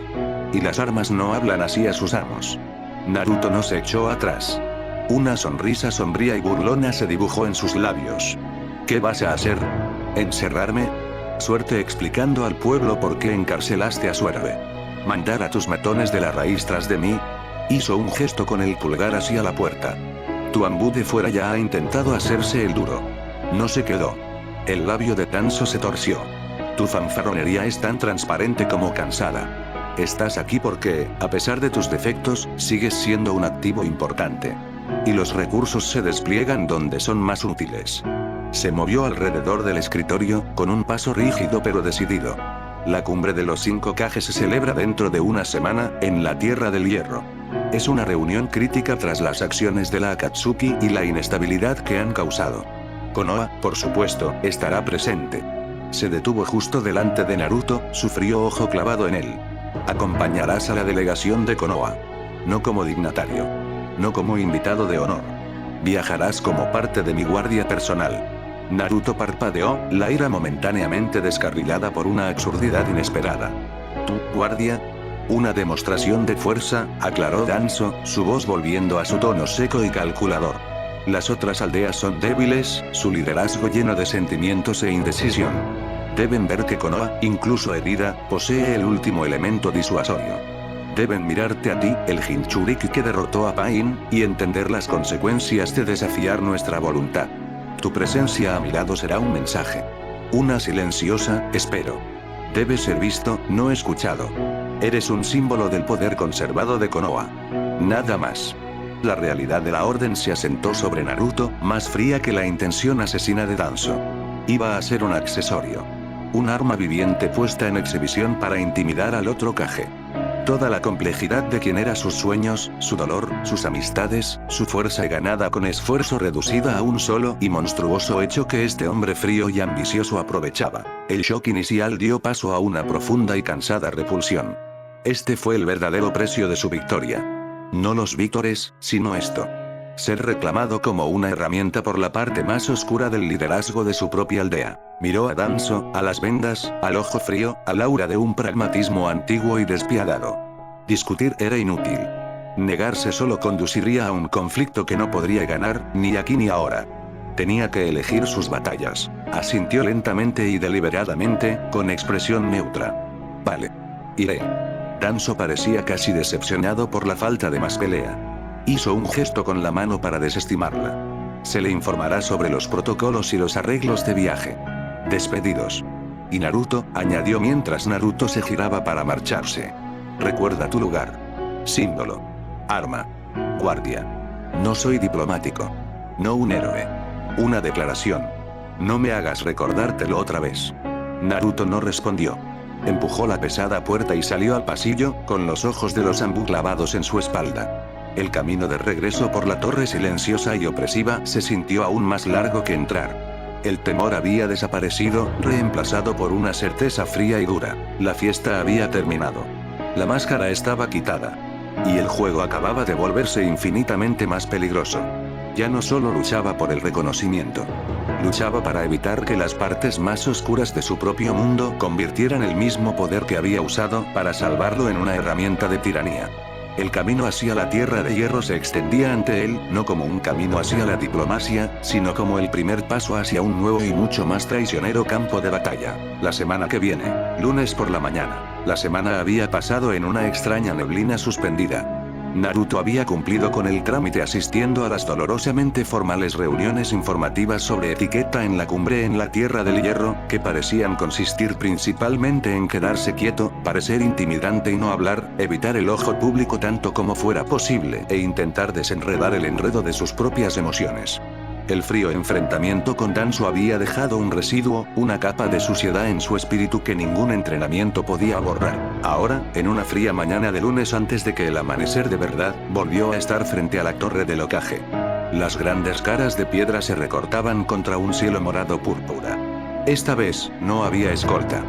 A: Y las armas no hablan así a sus amos. Naruto no se echó atrás. Una sonrisa sombría y burlona se dibujó en sus labios. ¿Qué vas a hacer? ¿Encerrarme? Suerte explicando al pueblo por qué encarcelaste a su héroe. ¿Mandar a tus matones de la raíz tras de mí? Hizo un gesto con el pulgar hacia la puerta. Tu ambú de fuera ya ha intentado hacerse el duro. No se quedó. El labio de Danzo se torció. Tu fanfarronería es tan transparente como cansada. Estás aquí porque, a pesar de tus defectos, sigues siendo un activo importante. Y los recursos se despliegan donde son más útiles. Se movió alrededor del escritorio, con un paso rígido pero decidido. La cumbre de los 5 Hokages se celebra dentro de una semana, en la Tierra del Hierro. Es una reunión crítica tras las acciones de la Akatsuki y la inestabilidad que han causado. Konoha, por supuesto, estará presente. Se detuvo justo delante de Naruto, su frío ojo clavado en él. Acompañarás a la delegación de Konoha. No como dignatario. No como invitado de honor. Viajarás como parte de mi guardia personal. Naruto parpadeó, la ira momentáneamente descarrilada por una absurdidad inesperada. ¿Tu guardia? Una demostración de fuerza, aclaró Danzo, su voz volviendo a su tono seco y calculador. Las otras aldeas son débiles, su liderazgo lleno de sentimientos e indecisión. Deben ver que Konoha, incluso herida, posee el último elemento disuasorio. Deben mirarte a ti, el Jinchuriki que derrotó a Pain, y entender las consecuencias de desafiar nuestra voluntad. Tu presencia a mi lado será un mensaje. Una silenciosa, espero. Debe ser visto, no escuchado. Eres un símbolo del poder conservado de Konoha. Nada más. La realidad de la orden se asentó sobre Naruto, más fría que la intención asesina de Danzo. Iba a ser un accesorio. Un arma viviente puesta en exhibición para intimidar al otro Kage. Toda la complejidad de quien era sus sueños, su dolor, sus amistades, su fuerza ganada con esfuerzo reducida a un solo y monstruoso hecho que este hombre frío y ambicioso aprovechaba. El shock inicial dio paso a una profunda y cansada repulsión. Este fue el verdadero precio de su victoria. No los víctores, sino esto. Ser reclamado como una herramienta por la parte más oscura del liderazgo de su propia aldea. Miró a Danzo, a las vendas, al ojo frío, al aura de un pragmatismo antiguo y despiadado. Discutir era inútil. Negarse solo conduciría a un conflicto que no podría ganar, ni aquí ni ahora. Tenía que elegir sus batallas. Asintió lentamente y deliberadamente, con expresión neutra. Vale. Iré. Danzo parecía casi decepcionado por la falta de más pelea. Hizo un gesto con la mano para desestimarla. Se le informará sobre los protocolos y los arreglos de viaje. Despedidos. Y Naruto, añadió mientras Naruto se giraba para marcharse. Recuerda tu lugar. Símbolo. Arma. Guardia. No soy diplomático. No un héroe. Una declaración. No me hagas recordártelo otra vez. Naruto no respondió. Empujó la pesada puerta y salió al pasillo, con los ojos de los Anbu clavados en su espalda. El camino de regreso por la torre silenciosa y opresiva se sintió aún más largo que entrar. El temor había desaparecido, reemplazado por una certeza fría y dura. La fiesta había terminado. La máscara estaba quitada. Y el juego acababa de volverse infinitamente más peligroso. Ya no solo luchaba por el reconocimiento. Luchaba para evitar que las partes más oscuras de su propio mundo convirtieran el mismo poder que había usado para salvarlo en una herramienta de tiranía. El camino hacia la Tierra de Hierro se extendía ante él, no como un camino hacia la diplomacia, sino como el primer paso hacia un nuevo y mucho más traicionero campo de batalla. La semana que viene, lunes por la mañana. La semana había pasado en una extraña neblina suspendida. Naruto había cumplido con el trámite asistiendo a las dolorosamente formales reuniones informativas sobre etiqueta en la cumbre en la Tierra del Hierro, que parecían consistir principalmente en quedarse quieto, parecer intimidante y no hablar, evitar el ojo público tanto como fuera posible e intentar desenredar el enredo de sus propias emociones. El frío enfrentamiento con Danzo había dejado un residuo, una capa de suciedad en su espíritu que ningún entrenamiento podía borrar. Ahora, en una fría mañana de lunes antes de que el amanecer de verdad, volvió a estar frente a la torre del Hokage. Las grandes caras de piedra se recortaban contra un cielo morado púrpura. Esta vez, no había escolta.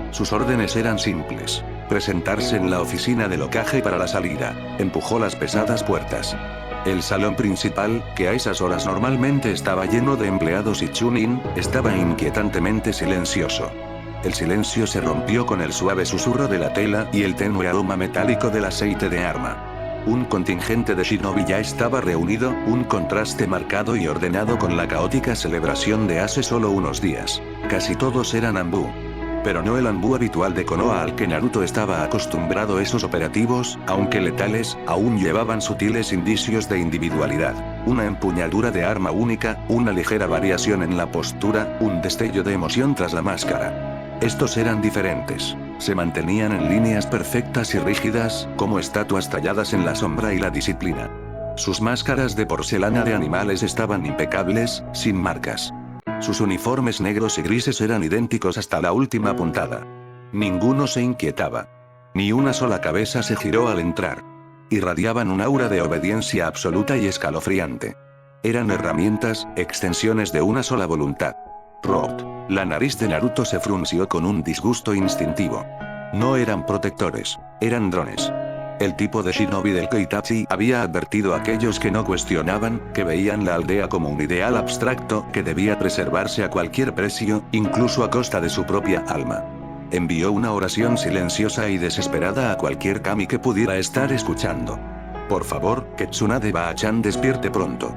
A: Sus órdenes eran simples. Presentarse en la oficina del Hokage para la salida. Empujó las pesadas puertas. El salón principal, que a esas horas normalmente estaba lleno de empleados y Chunin, estaba inquietantemente silencioso. El silencio se rompió con el suave susurro de la tela y el tenue aroma metálico del aceite de arma. Un contingente de shinobi ya estaba reunido, un contraste marcado y ordenado con la caótica celebración de hace solo unos días. Casi todos eran Anbu. Pero no el Anbu habitual de Konoha al que Naruto estaba acostumbrado. Esos operativos, aunque letales, aún llevaban sutiles indicios de individualidad. Una empuñadura de arma única, una ligera variación en la postura, un destello de emoción tras la máscara. Estos eran diferentes. Se mantenían en líneas perfectas y rígidas, como estatuas talladas en la sombra y la disciplina. Sus máscaras de porcelana de animales estaban impecables, sin marcas. Sus uniformes negros y grises eran idénticos hasta la última puntada. Ninguno se inquietaba. Ni una sola cabeza se giró al entrar. Irradiaban un aura de obediencia absoluta y escalofriante. Eran herramientas, extensiones de una sola voluntad. Rot. La nariz de Naruto se frunció con un disgusto instintivo. No eran protectores, eran drones. El tipo de shinobi del que Itachi había advertido a aquellos que no cuestionaban, que veían la aldea como un ideal abstracto que debía preservarse a cualquier precio, incluso a costa de su propia alma. Envió una oración silenciosa y desesperada a cualquier kami que pudiera estar escuchando. Por favor, que Tsunade Baa-chan despierte pronto.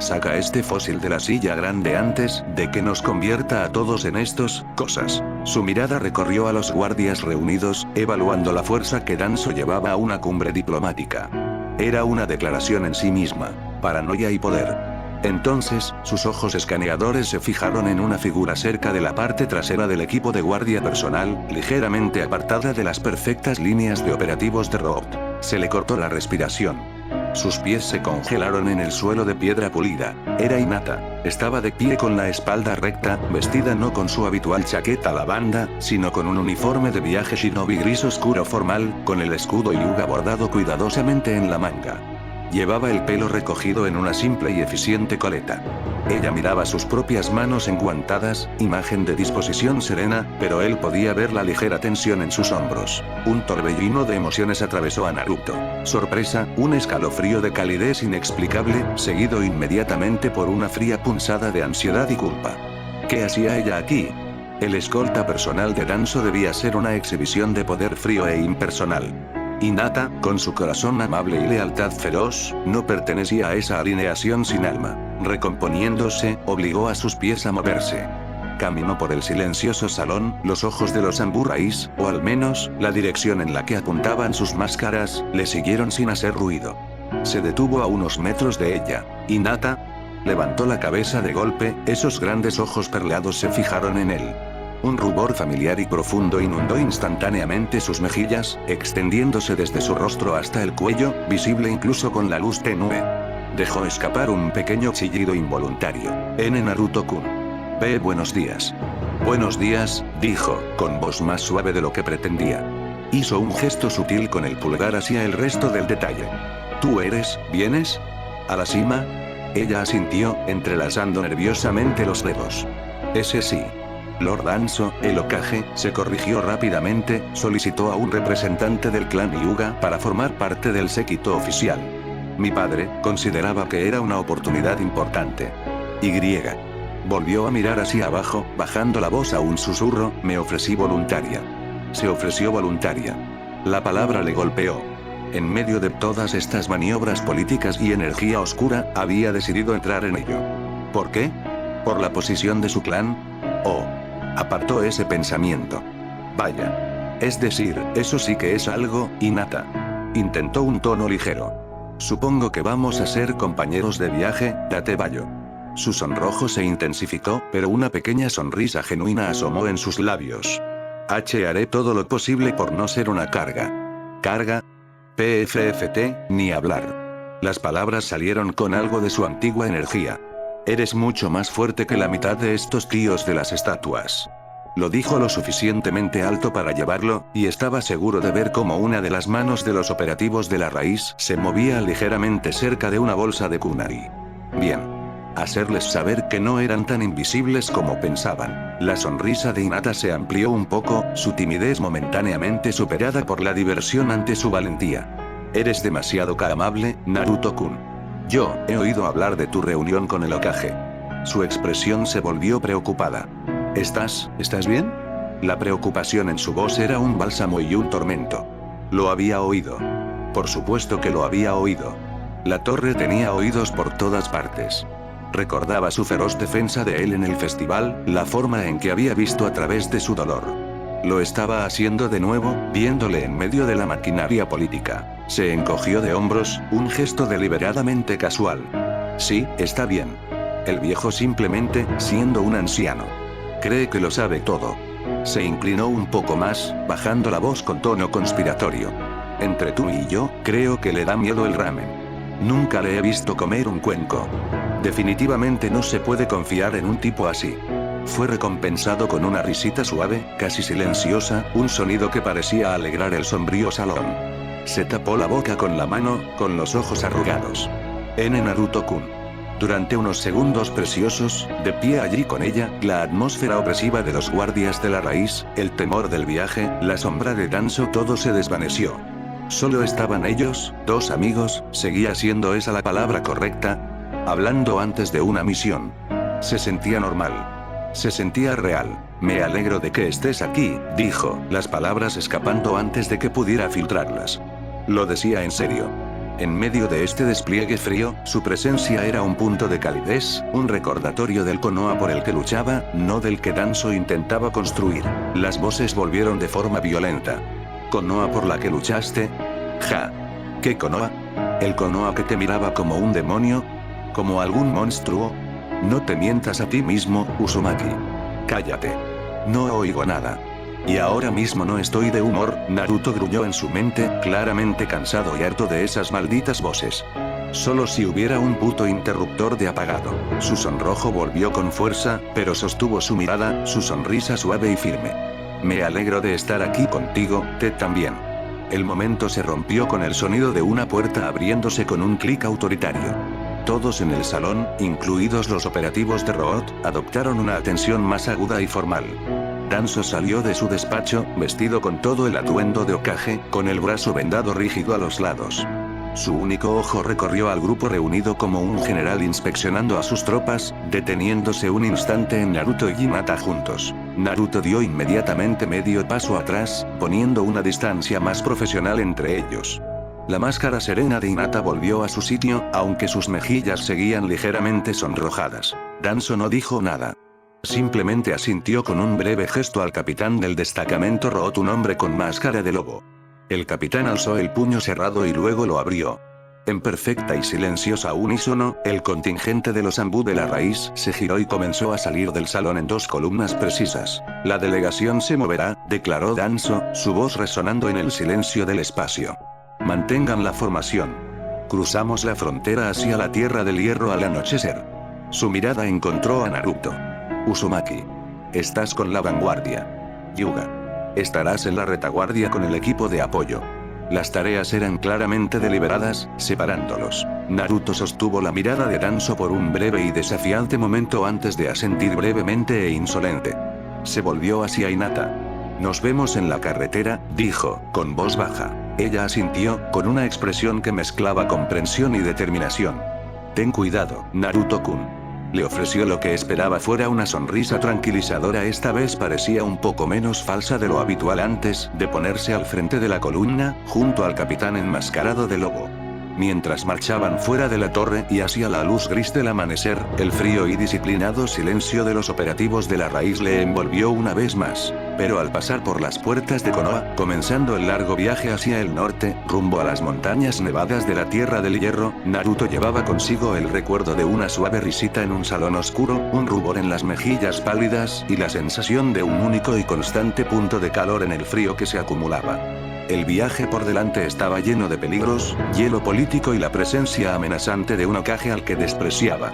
A: Saca este fósil de la silla grande antes de que nos convierta a todos en estos cosas. Su mirada recorrió a los guardias reunidos, evaluando la fuerza que Danzo llevaba a una cumbre diplomática. Era una declaración en sí misma, paranoia y poder. Entonces, sus ojos escaneadores se fijaron en una figura cerca de la parte trasera del equipo de guardia personal, ligeramente apartada de las perfectas líneas de operativos de Root. Se le cortó la respiración. Sus pies se congelaron en el suelo de piedra pulida. Era Hinata. Estaba de pie con la espalda recta, vestida no con su habitual chaqueta lavanda, sino con un uniforme de viaje shinobi gris oscuro formal, con el escudo Hyuga bordado cuidadosamente en la manga. Llevaba el pelo recogido en una simple y eficiente coleta. Ella miraba sus propias manos enguantadas, imagen de disposición serena, pero él podía ver la ligera tensión en sus hombros. Un torbellino de emociones atravesó a Naruto. Sorpresa, un escalofrío de calidez inexplicable, seguido inmediatamente por una fría punzada de ansiedad y culpa. ¿Qué hacía ella aquí? El escolta personal de Danzo debía ser una exhibición de poder frío e impersonal. Hinata, con su corazón amable y lealtad feroz, no pertenecía a esa alineación sin alma. Recomponiéndose, obligó a sus pies a moverse. Caminó por el silencioso salón, los ojos de los samuráis, o al menos, la dirección en la que apuntaban sus máscaras, le siguieron sin hacer ruido. Se detuvo a unos metros de ella. Hinata levantó la cabeza de golpe, esos grandes ojos perlados se fijaron en él. Un rubor familiar y profundo inundó instantáneamente sus mejillas, extendiéndose desde su rostro hasta el cuello, visible incluso con la luz tenue. Dejó escapar un pequeño chillido involuntario. Naruto-kun. Buenos días. Buenos días, dijo, con voz más suave de lo que pretendía. Hizo un gesto sutil con el pulgar hacia el resto del detalle. ¿Tú vienes? ¿A la cima? Ella asintió, entrelazando nerviosamente los dedos. Ese sí. Lord Danzo, el Hokage, se corrigió rápidamente, solicitó a un representante del clan Hyuga para formar parte del séquito oficial. Mi padre consideraba que era una oportunidad importante. Volvió a mirar hacia abajo, bajando la voz a un susurro, me ofrecí voluntaria. Se ofreció voluntaria. La palabra le golpeó. En medio de todas estas maniobras políticas y energía oscura, había decidido entrar en ello. ¿Por qué? ¿Por la posición de su clan? Oh. Apartó ese pensamiento. Vaya. Es decir, eso sí que es algo, Hinata. Intentó un tono ligero. Supongo que vamos a ser compañeros de viaje, Datebayo. Su sonrojo se intensificó, pero una pequeña sonrisa genuina asomó en sus labios. Haré todo lo posible por no ser una carga. ¿Carga? PFFT, ni hablar. Las palabras salieron con algo de su antigua energía. Eres mucho más fuerte que la mitad de estos tíos de las estatuas. Lo dijo lo suficientemente alto para llevarlo, y estaba seguro de ver cómo una de las manos de los operativos de la raíz se movía ligeramente cerca de una bolsa de kunai. Bien. Hacerles saber que no eran tan invisibles como pensaban. La sonrisa de Hinata se amplió un poco, su timidez momentáneamente superada por la diversión ante su valentía. Eres demasiado amable, Naruto-kun. Yo he oído hablar de tu reunión con el Hokage. Su expresión se volvió preocupada. ¿Estás bien? La preocupación en su voz era un bálsamo y un tormento. Lo había oído. Por supuesto que lo había oído. La torre tenía oídos por todas partes. Recordaba su feroz defensa de él en el festival, la forma en que había visto a través de su dolor. Lo estaba haciendo de nuevo, viéndole en medio de la maquinaria política. Se encogió de hombros, un gesto deliberadamente casual. Sí, está bien. El viejo simplemente, siendo un anciano. Cree que lo sabe todo. Se inclinó un poco más, bajando la voz con tono conspiratorio. Entre tú y yo, creo que le da miedo el ramen. Nunca le he visto comer un cuenco. Definitivamente no se puede confiar en un tipo así. Fue recompensado con una risita suave, casi silenciosa, un sonido que parecía alegrar el sombrío salón. Se tapó la boca con la mano, con los ojos arrugados. Naruto-kun. Durante unos segundos preciosos, de pie allí con ella, la atmósfera opresiva de los guardias de la raíz, el temor del viaje, la sombra de Danzo, todo se desvaneció. Solo estaban ellos, dos amigos, seguía siendo esa la palabra correcta, hablando antes de una misión. Se sentía normal. Se sentía real. Me alegro de que estés aquí, dijo, las palabras escapando antes de que pudiera filtrarlas. Lo decía en serio. En medio de este despliegue frío, su presencia era un punto de calidez, un recordatorio del Konoha por el que luchaba, no del que Danzo intentaba construir. Las voces volvieron de forma violenta. ¿Konoha por la que luchaste? Ja. ¿Qué Konoha? ¿El Konoha que te miraba como un demonio? ¿Como algún monstruo? No te mientas a ti mismo, Uzumaki. Cállate. No oigo nada. Y ahora mismo no estoy de humor, Naruto gruñó en su mente, claramente cansado y harto de esas malditas voces. Solo si hubiera un puto interruptor de apagado. Su sonrojo volvió con fuerza, pero sostuvo su mirada, su sonrisa suave y firme. Me alegro de estar aquí contigo, Ted también. El momento se rompió con el sonido de una puerta abriéndose con un clic autoritario. Todos en el salón, incluidos los operativos de Root, adoptaron una atención más aguda y formal. Danzo salió de su despacho, vestido con todo el atuendo de Hokage, con el brazo vendado rígido a los lados. Su único ojo recorrió al grupo reunido como un general inspeccionando a sus tropas, deteniéndose un instante en Naruto y Hinata juntos. Naruto dio inmediatamente medio paso atrás, poniendo una distancia más profesional entre ellos. La máscara serena de Hinata volvió a su sitio, aunque sus mejillas seguían ligeramente sonrojadas. Danzo no dijo nada. Simplemente asintió con un breve gesto al capitán del destacamento Root, un hombre con máscara de lobo. El capitán alzó el puño cerrado y luego lo abrió. En perfecta y silenciosa unísono, el contingente de los Anbu de la raíz se giró y comenzó a salir del salón en dos columnas precisas. La delegación se moverá, declaró Danzo, su voz resonando en el silencio del espacio. Mantengan la formación. Cruzamos la frontera hacia la Tierra del Hierro al anochecer. Su mirada encontró a Naruto. Uzumaki. Estás con la vanguardia. Hyuga. Estarás en la retaguardia con el equipo de apoyo. Las tareas eran claramente deliberadas, separándolos. Naruto sostuvo la mirada de Danzo por un breve y desafiante momento antes de asentir brevemente e insolente. Se volvió hacia Hinata. Nos vemos en la carretera, dijo, con voz baja. Ella asintió, con una expresión que mezclaba comprensión y determinación. Ten cuidado, Naruto-kun. Le ofreció lo que esperaba fuera una sonrisa tranquilizadora. Esta vez parecía un poco menos falsa de lo habitual antes de ponerse al frente de la columna, junto al capitán enmascarado de lobo. Mientras marchaban fuera de la torre y hacia la luz gris del amanecer, el frío y disciplinado silencio de los operativos de la raíz le envolvió una vez más. Pero al pasar por las puertas de Konoha, comenzando el largo viaje hacia el norte, rumbo a las montañas nevadas de la Tierra del Hierro, Naruto llevaba consigo el recuerdo de una suave risita en un salón oscuro, un rubor en las mejillas pálidas y la sensación de un único y constante punto de calor en el frío que se acumulaba. El viaje por delante estaba lleno de peligros, hielo político y la presencia amenazante de un Hokage al que despreciaba.